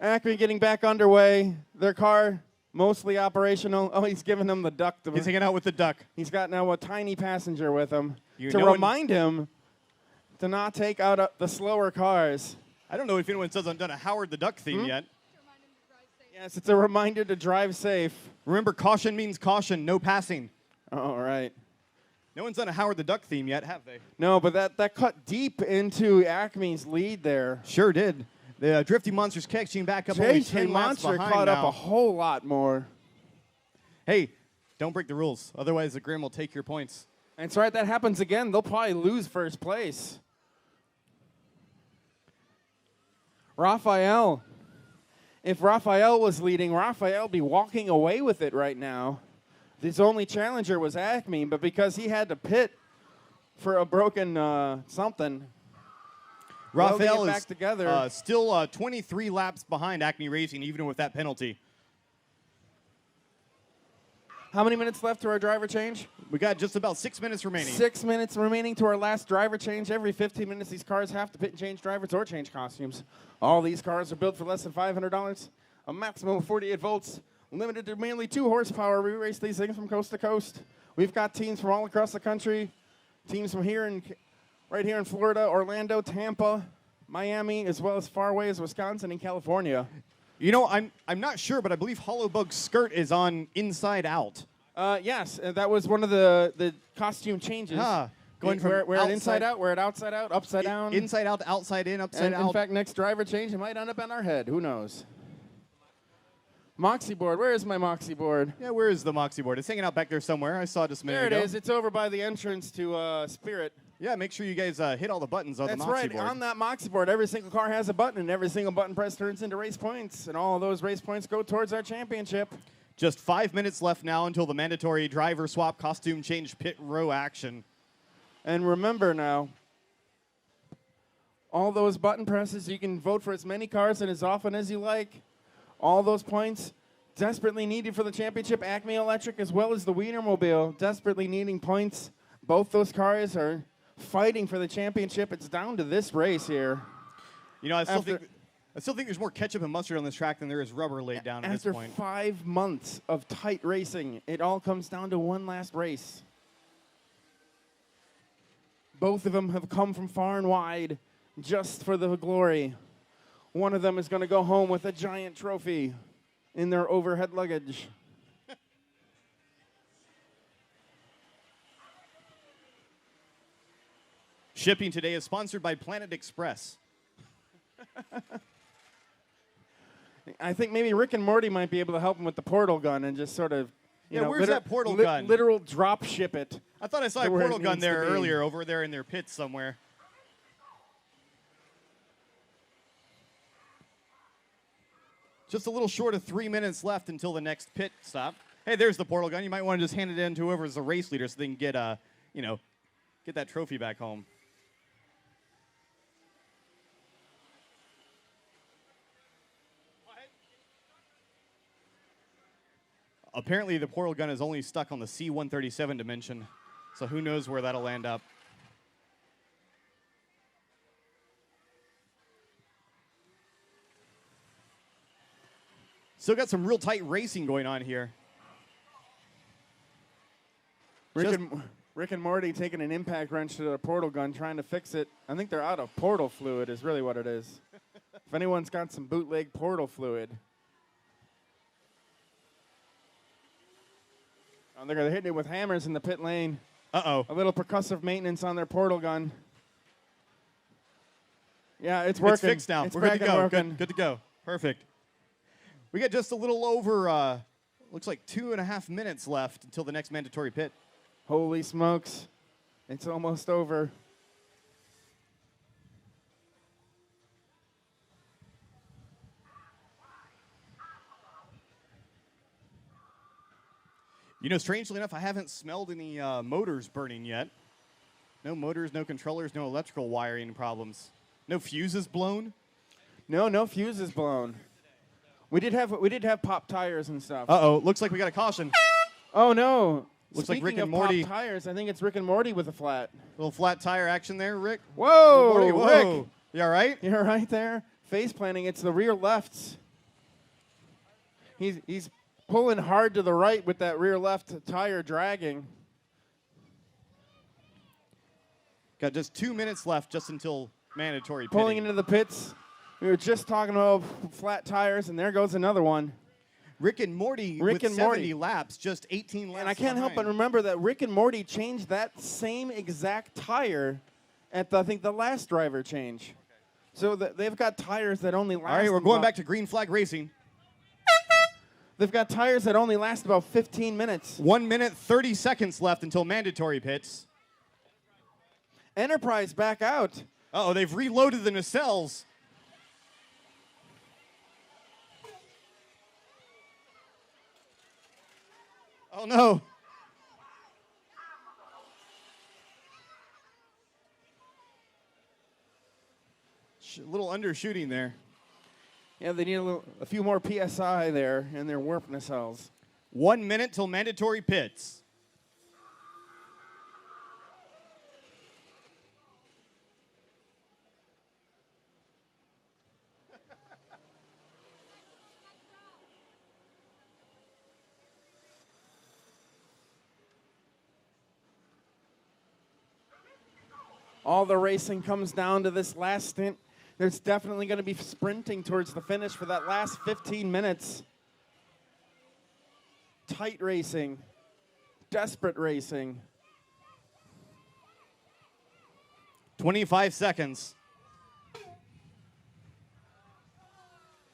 Acme getting back underway. Their car mostly operational. Oh, he's giving them the duck. He's hanging out with the duck. He's got now a tiny passenger with him You to know remind him to not take out the slower cars. I don't know if anyone hasn't done a Howard the Duck theme yet. Yes, it's a reminder to drive safe. Remember, caution means caution, no passing. All right. No one's done a Howard the Duck theme yet, have they? No, but that cut deep into Acme's lead there. Sure did. The Drifty Monsters catching back up only 10 laps Monster behind caught up now. a whole lot more. Hey, don't break the rules. Otherwise, the Grim will take your points. That's right. That happens again. They'll probably lose first place. Raphael. If Raphael was leading, Raphael would be walking away with it right now. His only challenger was Acme, but because he had to pit for a broken something, Raphael back is together. still 23 laps behind Acme Racing, even with that penalty. How many minutes left to our driver change? We got just about 6 minutes remaining. 6 minutes remaining to our last driver change. Every 15 minutes, these cars have to pit and change drivers or change costumes. All these cars are built for less than $500, a maximum of 48 volts, limited to mainly 2 horsepower. We race these things from coast to coast. We've got teams from all across the country, teams from right here in Florida, Orlando, Tampa, Miami, as well as far away as Wisconsin and California. You know, I'm not sure, but I believe Hollowbug's skirt is on Inside Out. Yes, that was one of the costume changes. Going from wear it inside out, wear it outside out, upside down. Inside out, outside in, upside out. In fact, next driver change, it might end up on our head. Who knows? Moxie board. Where is my Moxie board? Yeah, where is the Moxie board? It's hanging out back there somewhere. I saw it just a minute ago. There it is. It's over by the entrance to Spirit. Yeah, make sure you guys hit all the buttons on the That's Moxie right. board. On that Moxie board, every single car has a button, and every single button press turns into race points, and all of those race points go towards our championship. Just 5 minutes left now until the mandatory driver swap costume change pit row action. And remember now, all those button presses, you can vote for as many cars and as often as you like. All those points desperately needed for the championship. Acme Electric as well as the Wienermobile desperately needing points. Both those cars are fighting for the championship. It's down to this race here. You know, I still think there's more ketchup and mustard on this track than there is rubber laid down at this point. After 5 months of tight racing, it all comes down to one last race. Both of them have come from far and wide just for the glory. One of them is going to go home with a giant trophy in their overhead luggage. Shipping today is sponsored by Planet Express. I think maybe Rick and Morty might be able to help him with the portal gun and just sort of, where's that portal gun? Literal drop ship it. I thought I saw a to where portal it gun needs to there be. earlier over there in their pits somewhere. Just a little short of 3 minutes left until the next pit stop. Hey, there's the portal gun. You might want to just hand it in to whoever's the race leader so they can get, get that trophy back home. Apparently, the portal gun is only stuck on the C-137 dimension, so who knows where that'll land up. Still got some real tight racing going on here. Rick and Morty taking an impact wrench to the portal gun, trying to fix it. I think they're out of portal fluid is really what it is. If anyone's got some bootleg portal fluid. Oh, they're hitting it with hammers in the pit lane. Uh-oh. A little percussive maintenance on their portal gun. Yeah, it's working. It's fixed now. It's We're good to go. working. Good to go. Perfect. We got just a little over, looks like 2.5 minutes left until the next mandatory pit. Holy smokes. It's almost over. You know, strangely enough, I haven't smelled any motors burning yet. No motors, no controllers, no electrical wiring problems. No fuses blown. No fuse is blown. We did have pop tires and stuff. Uh-oh, looks like we got a caution. Oh no. Looks like Rick Speaking and of Morty. pop tires, I think it's Rick and Morty with a flat. Little flat tire action there, Rick. Whoa, Morty, whoa. Rick. You all right? You're right there. Face planting. It's the rear lefts. He's pulling hard to the right with that rear left tire dragging. Got just 2 minutes left just until mandatory Pulling pitting. into the pits. We were just talking about flat tires, and there goes another one. Rick and Morty Rick with and 70 Morty. laps, just 18 laps And I can't help but behind. remember that Rick and Morty changed that same exact tire at, I think, the last driver change. So they've got tires that only last. All right, we're going about- back to green flag racing. They've got tires that only last about 15 minutes. 1 minute, 30 seconds left until mandatory pits. Enterprise back out. Uh-oh, they've reloaded the nacelles. Oh, no. Little undershooting there. Yeah, they need a few more PSI there in their warp nacelles. 1 minute till mandatory pits. All the racing comes down to this last stint. There's definitely going to be sprinting towards the finish for that last 15 minutes. Tight racing, desperate racing. 25 seconds.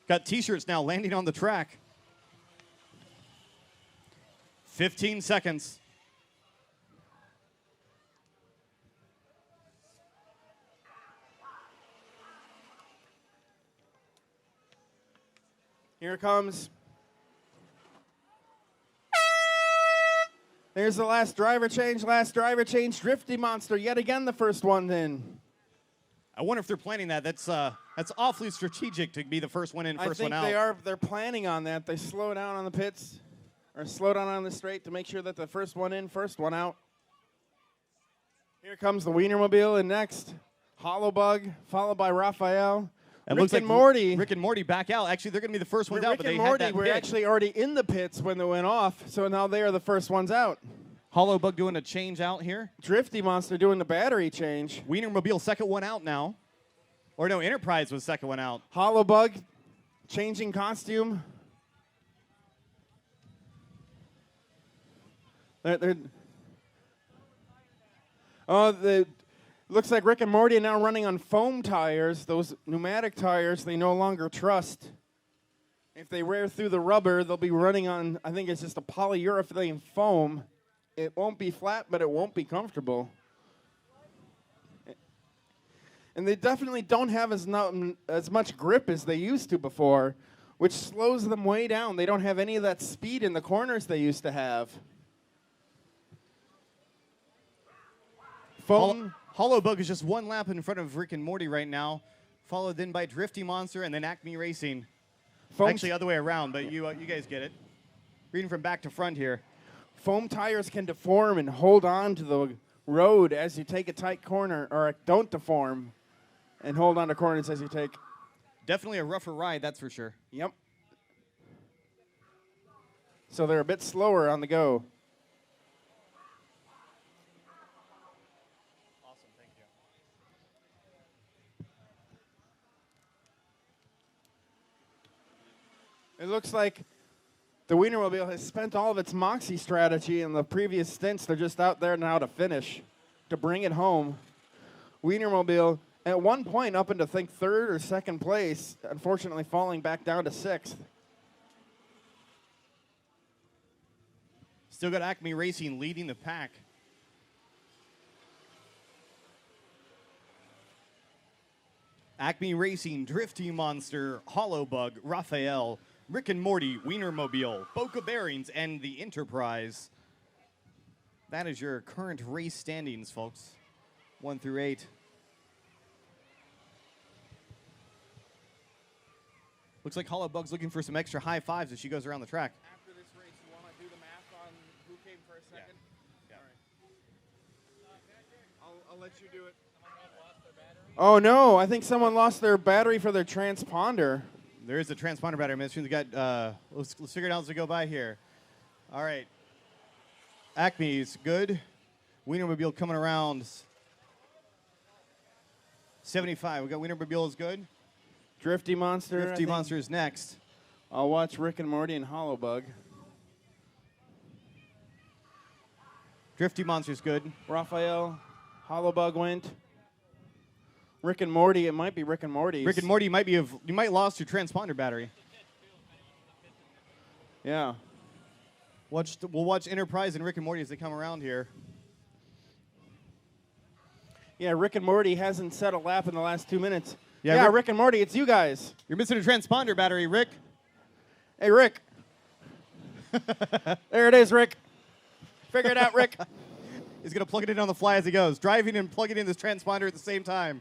Got t-shirts now landing on the track. 15 seconds. Here it comes. There's the last driver change. Drifty Monster, yet again the first one in. I wonder if they're planning that. That's awfully strategic to be the first one in, first one out. I think they're planning on that. They slow down on the pits, or slow down on the straight to make sure that the first one in, first one out. Here comes the Wienermobile, and next, Hollowbug, followed by Raphael. And Rick looks like and Morty. Rick and Morty back out. Actually, they're going to be the first ones out, Rick but and they Morty had that were pit. actually already in the pits when they went off, so now they are the first ones out. Hollowbug doing a change out here. Drifty Monster doing the battery change. Wienermobile second one out now. Or no, Enterprise was second one out. Hollowbug changing costume. Looks like Rick and Morty are now running on foam tires. Those pneumatic tires they no longer trust. If they wear through the rubber, they'll be running on, I think it's just a polyurethane foam. It won't be flat, but it won't be comfortable. And they definitely don't have as much grip as they used to before, which slows them way down. They don't have any of that speed in the corners they used to have. Hollowbug is just one lap in front of Rick and Morty right now, followed then by Drifty Monster and then Acme Racing. Actually, other way around, but you guys get it. Reading from back to front here. Foam tires can deform and hold on to the road as you take a tight corner, or don't deform and hold on to corners as you take. Definitely a rougher ride, that's for sure. Yep. So they're a bit slower on the go. Awesome, thank you. It looks like the Wienermobile has spent all of its Moxie strategy in the previous stints. They're just out there now to finish, to bring it home. Wienermobile, at one point up into, I think, third or second place, unfortunately falling back down to sixth. Still got Acme Racing leading the pack. Acme Racing, Drifty Monster, Hollowbug, Raphael, Rick and Morty, Wienermobile, Boca Bearings, and the Enterprise. That is your current race standings, folks. 1 through 8. Looks like Hollowbug's looking for some extra high fives as she goes around the track. After this race, you want to do the math on who came first, second? Yeah. All right. I'll let you do it. Oh, no. I think someone lost their battery for their transponder. There is a transponder battery. We got. Let's figure it out as we go by here. All right. Acme's good. Wienermobile coming around 75. We got Wienermobile is good. Drifty Monster. Drifty Monster is next. I'll watch Rick and Morty and Hollowbug. Drifty Monster's good. Raphael, Hollowbug went. Rick and Morty, it might be Rick and Morty. Rick and Morty, you might lost your transponder battery. Yeah. We'll watch Enterprise and Rick and Morty as they come around here. Yeah, Rick and Morty hasn't set a lap in the last 2 minutes. Yeah, Rick and Morty, it's you guys. You're missing a transponder battery, Rick. Hey, Rick. There it is, Rick. Figure it out, Rick. He's going to plug it in on the fly as he goes. Driving and plugging in this transponder at the same time.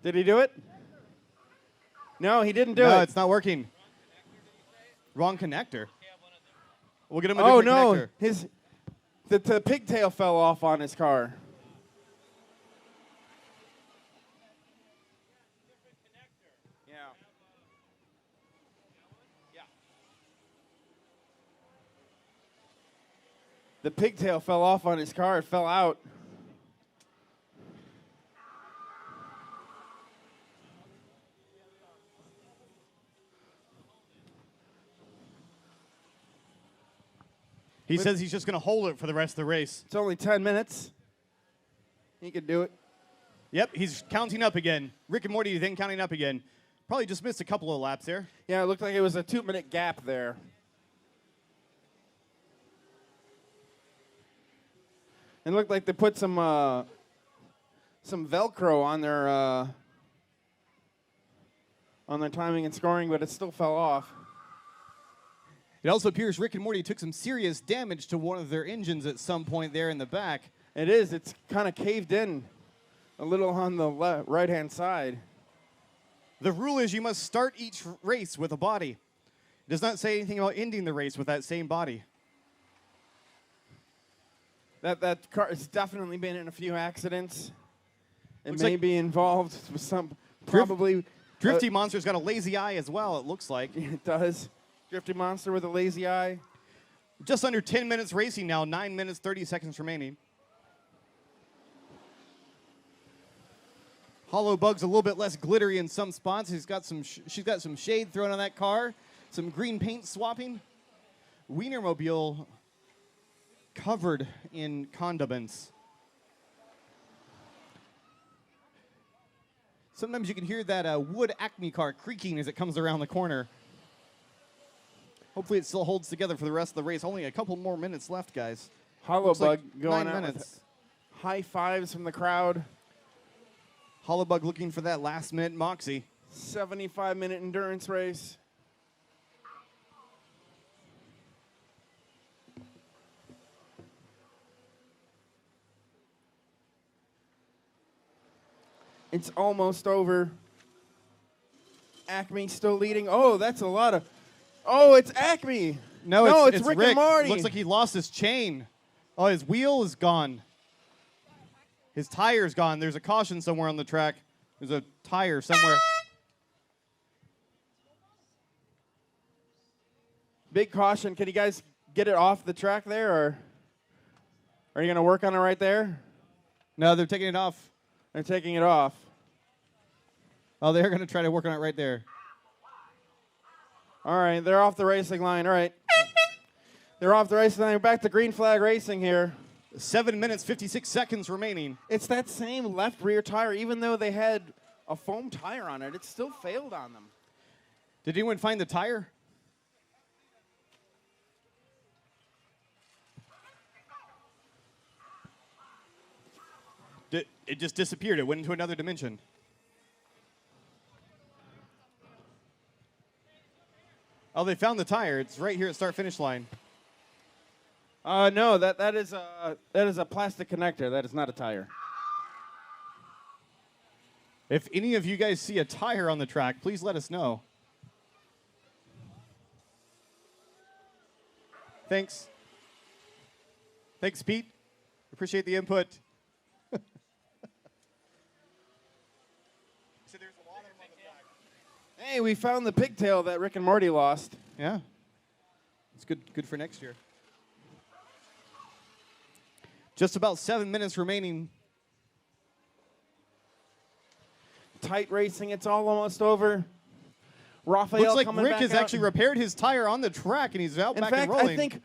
Did he do it? No, he didn't do No, it. it's not working. Wrong connector. We'll get him a Oh different no, connector. the pigtail fell off on his car. Yeah. The pigtail fell off on his car. It fell out. He says he's just going to hold it for the rest of the race. It's only 10 minutes. He could do it. Yep, he's counting up again. Rick and Morty then counting up again. Probably just missed a couple of laps there. Yeah, it looked like it was a 2-minute gap there. It looked like they put some Velcro on their timing and scoring, but it still fell off. It also appears Rick and Morty took some serious damage to one of their engines at some point there in the back. It is. It's kind of caved in a little on the right-hand side. The rule is you must start each race with a body. It does not say anything about ending the race with that same body. That car has definitely been in a few accidents. It Looks may like be involved with some, probably. Drifty Monster's got a lazy eye as well, it looks like. It does. Drifty Monster with a lazy eye. Just under 10 minutes racing now, 9 minutes, 30 seconds remaining. Hollow Bug's a little bit less glittery in some spots. She's got some shade thrown on that car, some green paint swapping. Wienermobile covered in condiments. Sometimes you can hear that wood Acme car creaking as it comes around the corner. Hopefully it still holds together for the rest of the race. Only a couple more minutes left, guys. Hollow Looks Bug like going 9 out minutes. with high fives from the crowd. Hollowbug looking for that last minute moxie. 75-minute endurance race. It's almost over. Acme still leading. Oh, that's a lot of. Oh, it's Acme. No, it's Rick and Morty. Looks like he lost his chain. Oh, his wheel is gone. His tire's gone. There's a caution somewhere on the track. There's a tire somewhere. Big caution. Can you guys get it off the track there, or are you going to work on it right there? No, they're taking it off. They're taking it off. Oh, they're going to try to work on it right there. All right, they're off the racing line. All right. They're off the racing line. We're back to green flag racing here. 7 minutes, 56 seconds remaining. It's that same left rear tire. Even though they had a foam tire on it, it still failed on them. Did anyone find the tire? It just disappeared. It went into another dimension. Oh, they found the tire. It's right here at start-finish line. No, that is a plastic connector. That is not a tire. If any of you guys see a tire on the track, please let us know. Thanks. Thanks, Pete. Appreciate the input. Hey, we found the pigtail that Rick and Morty lost. Yeah. It's good for next year. Just about 7 minutes remaining. Tight racing. It's all almost over. Raphael Looks like coming Rick back has out. actually repaired his tire on the track, and he's out In back fact, and rolling.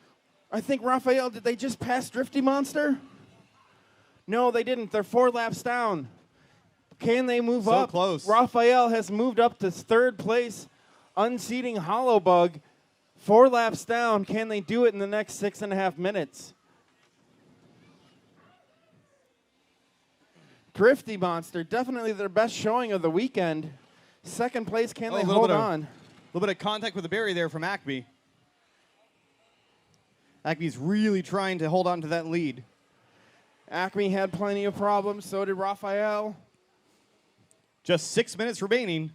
I think Raphael, did they just pass Drifty Monster? No, they didn't. They're 4 laps down. Can they move So up? close. Raphael has moved up to 3rd place, unseating Hollowbug. 4 laps down. Can they do it in the next 6.5 minutes? Drifty Monster, definitely their best showing of the weekend. 2nd place, can they hold on? A little bit of contact with the barrier there from Acme. Acme's really trying to hold on to that lead. Acme had plenty of problems, so did Raphael. Just 6 minutes remaining.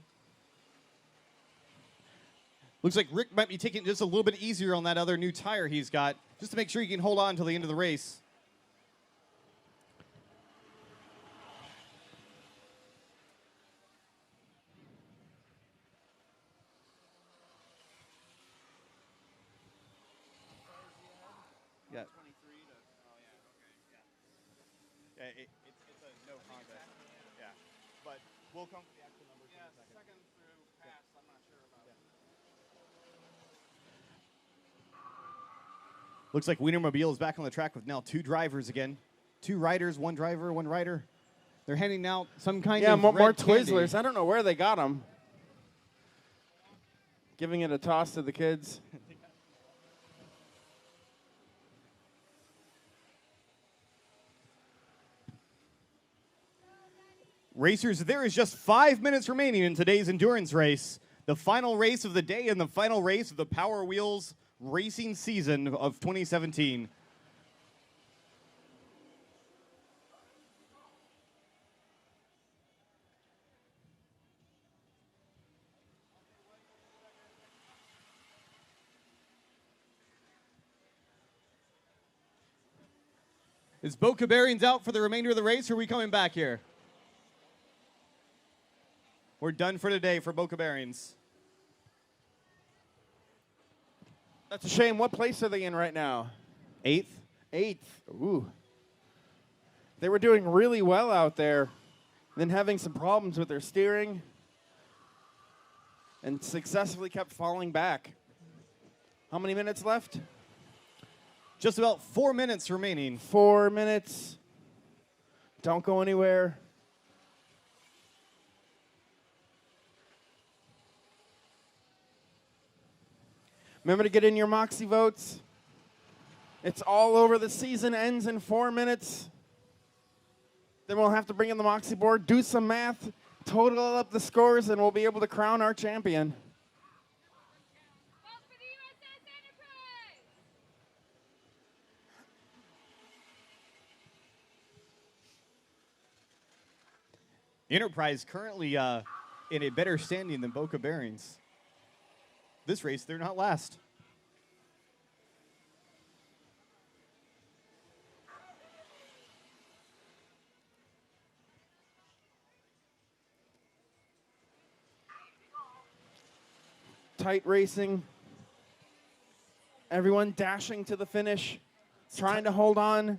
Looks like Rick might be taking it just a little bit easier on that other new tire he's got, just to make sure he can hold on until the end of the race. Yeah. Yeah, it's a no contest. Yeah, but we'll come to the actual numbers in a second. Second through pass, I'm not sure about it. Looks like Wienermobile is back on the track with now 2 drivers again. 2 riders, 1 driver, 1 rider. They're handing out some kind of more red Twizzlers. candy. I don't know where they got them. Giving it a toss to the kids. Racers, there is just 5 minutes remaining in today's endurance race. The final race of the day and the final race of the Power Wheels racing season of 2017. Is Boca Bearings out for the remainder of the race, or are we coming back here? We're done for today for Boca Bearings. That's a shame. What place are they in right now? 8th. 8th. Ooh. They were doing really well out there, then having some problems with their steering, and successfully kept falling back. How many minutes left? Just about 4 minutes remaining. 4 minutes. Don't go anywhere. Remember to get in your Moxie votes. It's all over. The season ends in 4 minutes. Then we'll have to bring in the Moxie board, do some math, total up the scores, and we'll be able to crown our champion. Vote for the USS Enterprise! Enterprise currently in a better standing than Boca Bearings. This race, they're not last. Tight racing. Everyone dashing to the finish, trying to hold on.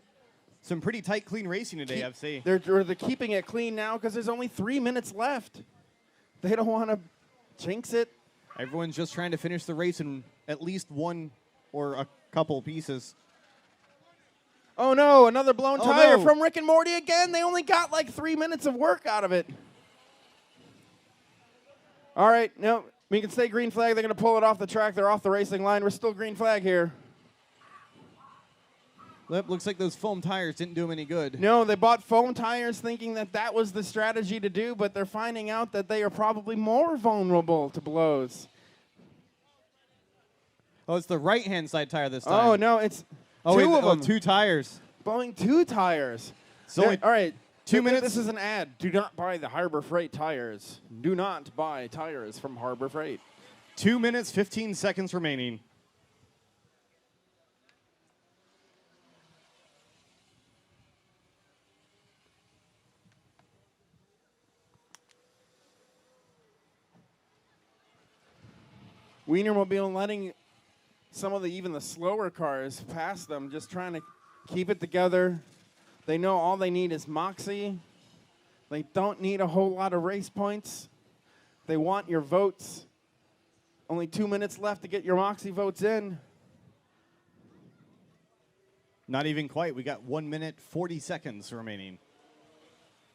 Some pretty tight, clean racing today, FC. They're keeping it clean now because there's only 3 minutes left. They don't want to jinx it. Everyone's just trying to finish the race in at least one or a couple pieces. Oh no, another blown tire no. from Rick and Morty again. They only got like 3 minutes of work out of it. All right, no, we can stay green flag. They're going to pull it off the track. They're off the racing line. We're still green flag here. Looks like those foam tires didn't do them any good. No, they bought foam tires thinking that that was the strategy to do, but they're finding out that they are probably more vulnerable to blows. Oh, it's the right-hand side tire this time. Oh, no, it's Oh, two wait, of them. 2 tires. Blowing 2 tires. So All right. 2 minutes. This is an ad. Do not buy the Harbor Freight tires. Do not buy tires from Harbor Freight. 2 minutes, 15 seconds remaining. Wienermobile letting some of even the slower cars pass them, just trying to keep it together. They know all they need is Moxie. They don't need a whole lot of race points. They want your votes. Only 2 minutes left to get your Moxie votes in. Not even quite. We got 1 minute, 40 seconds remaining.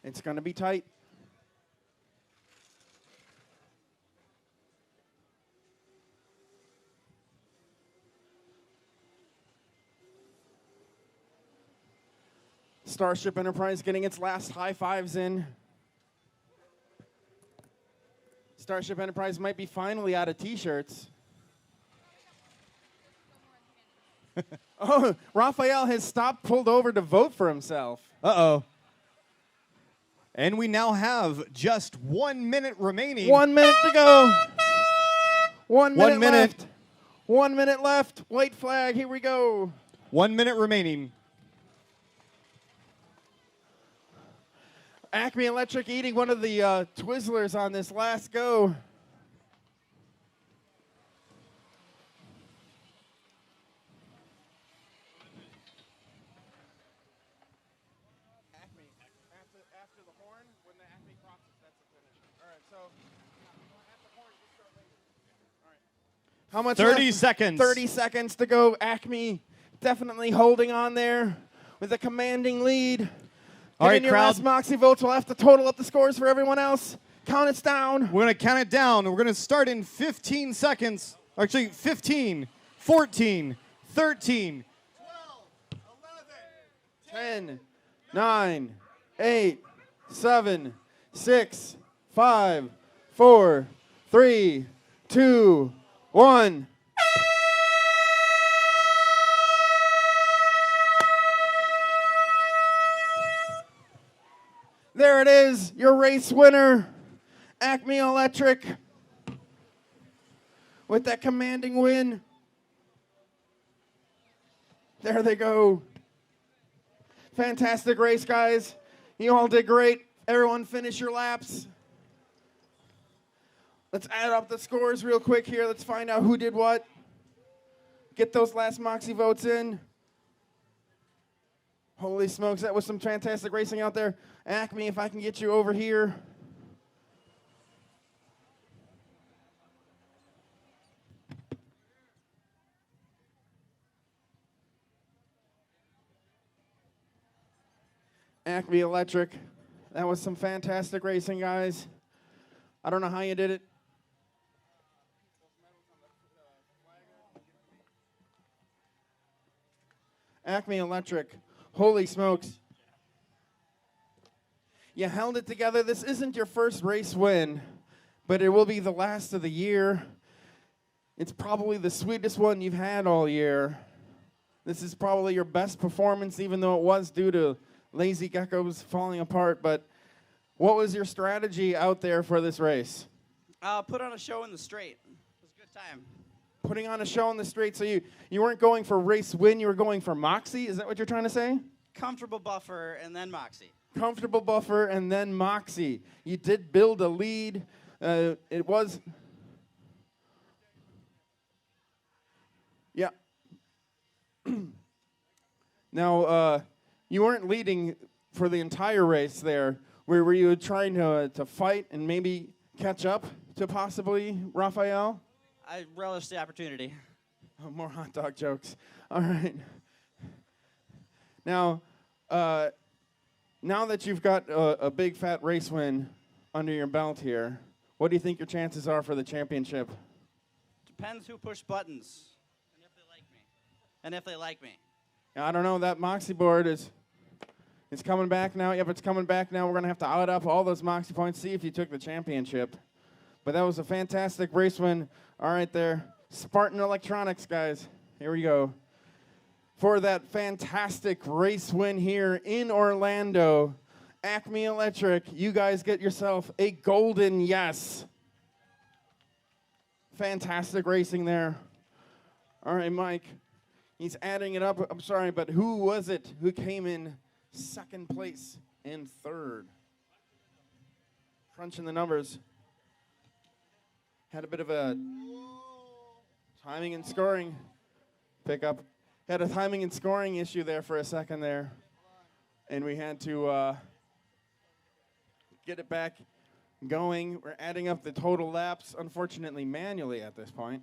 It's going to be tight. Starship Enterprise getting its last high fives in. Starship Enterprise might be finally out of T-shirts. Oh, Raphael has stopped, pulled over to vote for himself. Uh-oh. And we now have just 1 minute remaining. 1 minute to go. 1 minute, 1 minute. left. 1 minute left. White flag. Here we go. 1 minute remaining. Acme Electric eating one of the Twizzlers on this last go. Acme, after the horn, when the Acme crosses, that's the finish. All right, so at the horn, just start later. All right. How much 30 left? seconds. 30 seconds to go. Acme definitely holding on there with a commanding lead. All Get right, in your crowd. last Moxie votes. We'll have to total up the scores for everyone else. Count us down. We're going to count it down. We're going to start in 15 seconds. Actually, 15, 14, 13, 10, 9, 8, 7, 6, 5, 4, 3, 2, 1. There it is, your race winner, Acme Electric, with that commanding win. There they go. Fantastic race, guys. You all did great. Everyone finish your laps. Let's add up the scores real quick here. Let's find out who did what. Get those last Moxie votes in. Holy smokes, that was some fantastic racing out there. Acme, if I can get you over here. Acme Electric. That was some fantastic racing, guys. I don't know how you did it. Acme Electric. Holy smokes. You held it together. This isn't your first race win, but it will be the last of the year. It's probably the sweetest one you've had all year. This is probably your best performance, even though it was due to Lazy Geckos falling apart. But what was your strategy out there for this race? Put on a show in the straight. It was a good time. Putting on a show on the straight, so you weren't going for race win, you were going for Moxie? Is that what you're trying to say? Comfortable buffer and then Moxie. Comfortable buffer and then Moxie. You did build a lead. It was... Yeah. Now, you weren't leading for the entire race there. Were you trying to fight and maybe catch up to possibly Raphael? I relish the opportunity. Oh, more hot dog jokes. All right. Now, now that you've got a big fat race win under your belt here, what do you think your chances are for the championship? Depends who pushed buttons and if they like me. And if they like me. I don't know. That Moxie board is coming back now. Yep, it's coming back now. We're going to have to add up all those Moxie points, see if you took the championship. But that was a fantastic race win. All right there. Spartan Electronics, guys. Here we go. For that fantastic race win here in Orlando, Acme Electric, you guys get yourself a golden yes. Fantastic racing there. All right, Mike. He's adding it up. I'm sorry, but who was it who came in second place and third? Crunching the numbers. Had a bit of a timing and scoring pickup. Had a timing and scoring issue there for a second there. And we had to get it back going. We're adding up the total laps, unfortunately manually at this point.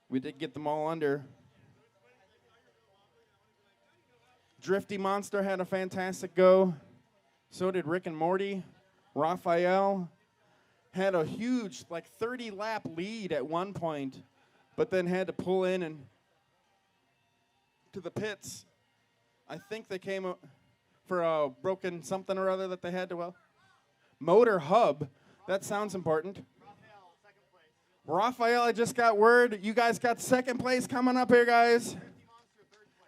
We did get them all under. Drifty Monster had a fantastic go. So did Rick and Morty. Raphael had a huge, like 30-lap lead at one point, but then had to pull in and to the pits. I think they came for a broken something or other that they had to, motor hub. That sounds important. Raphael, I just got word. You guys got second place coming up here, guys.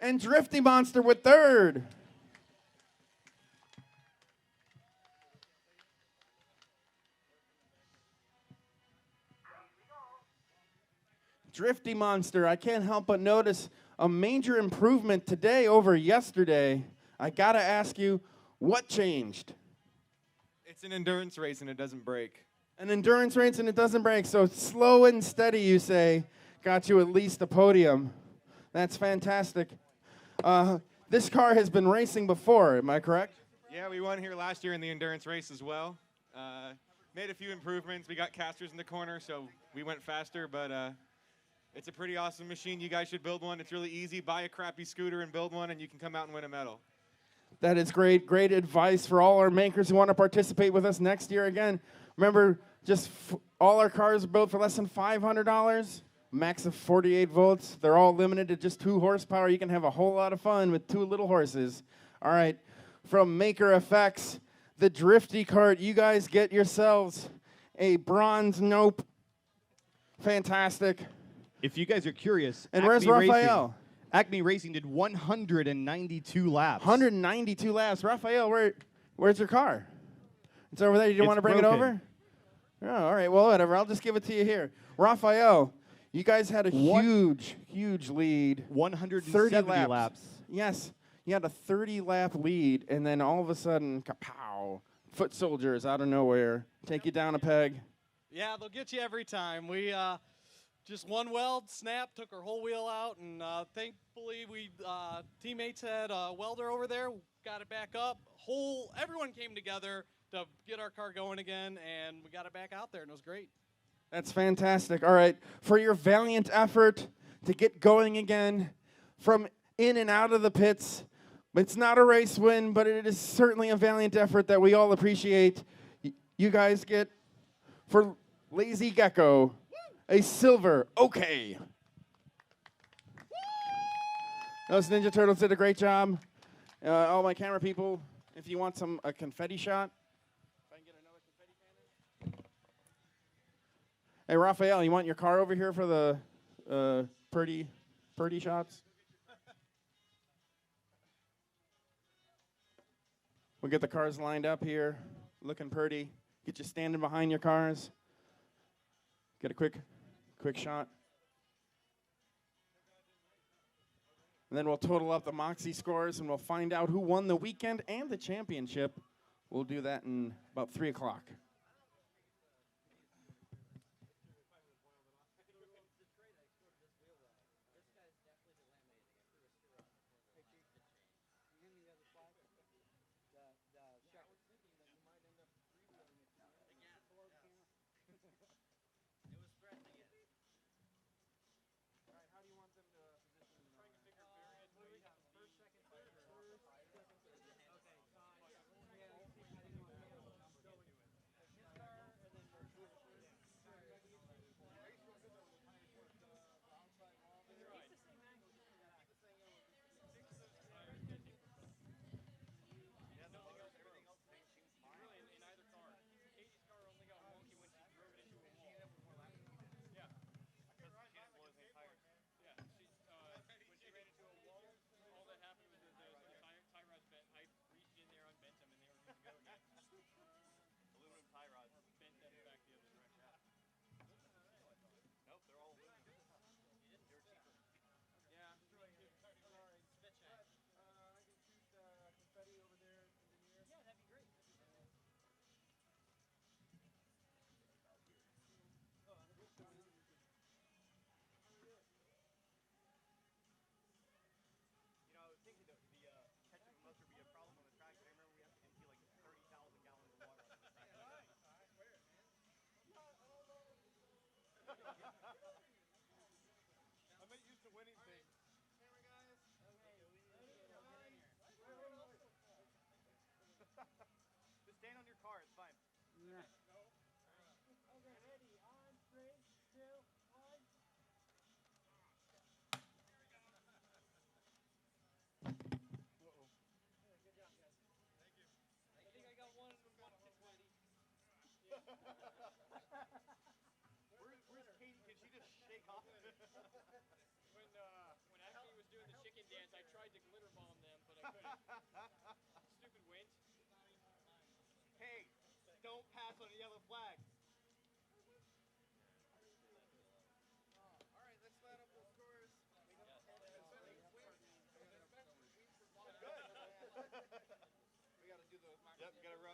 And Drifty Monster with third. Drifty Monster, I can't help but notice a major improvement today over yesterday. I gotta ask you, what changed? It's an endurance race and it doesn't break. An endurance race and it doesn't break, so slow and steady, you say, got you at least a podium. That's fantastic. This car has been racing before, am I correct? Yeah, we won here last year in the endurance race as well. Made a few improvements. We got casters in the corner, so we went faster, but it's a pretty awesome machine. You guys should build one. It's really easy. Buy a crappy scooter and build one, and you can come out and win a medal. That is great. Great advice for all our makers who want to participate with us next year again. Remember, just all our cars are built for less than $500. Max of 48 volts. They're all limited to just 2 horsepower. You can have a whole lot of fun with 2 little horses. All right, from Maker Effects, the Drifty Cart, you guys get yourselves a bronze nope. Fantastic. If you guys are curious, And where's Raphael? Acme Racing did 192 laps. 192 laps. Raphael, where's your car? It's over there. You didn't want to bring broken. it over? Oh, all right. Well, whatever. I'll just give it to you here. Raphael, you guys had a huge lead. 170 laps. Yes. You had a 30-lap lead, and then all of a sudden, kapow, foot soldiers out of nowhere take you down a peg. Yeah, they'll get you every time. We just one weld, snap, took our whole wheel out, and thankfully we teammates had a welder over there, got it back up. Everyone came together to get our car going again, and we got it back out there, and it was great. That's fantastic. All right. For your valiant effort to get going again from in and out of the pits, it's not a race win, but it is certainly a valiant effort that we all appreciate. You guys get, for Lazy Gecko, a silver. Okay. Those Ninja Turtles did a great job. All my camera people, if you want a confetti shot. If I can get another confetti cannon. Hey, Raphael, you want your car over here for the Purdy shots? We'll get the cars lined up here, looking pretty. Get you standing behind your cars. Get a quick shot. And then we'll total up the Moxie scores, and we'll find out who won the weekend and the championship. We'll do that in about 3 o'clock. When Acme was doing the chicken dance, I tried to glitter bomb them, but I couldn't. Stupid wind. Hey, don't pass on a yellow flag. All right, let's Yep, gotta rub.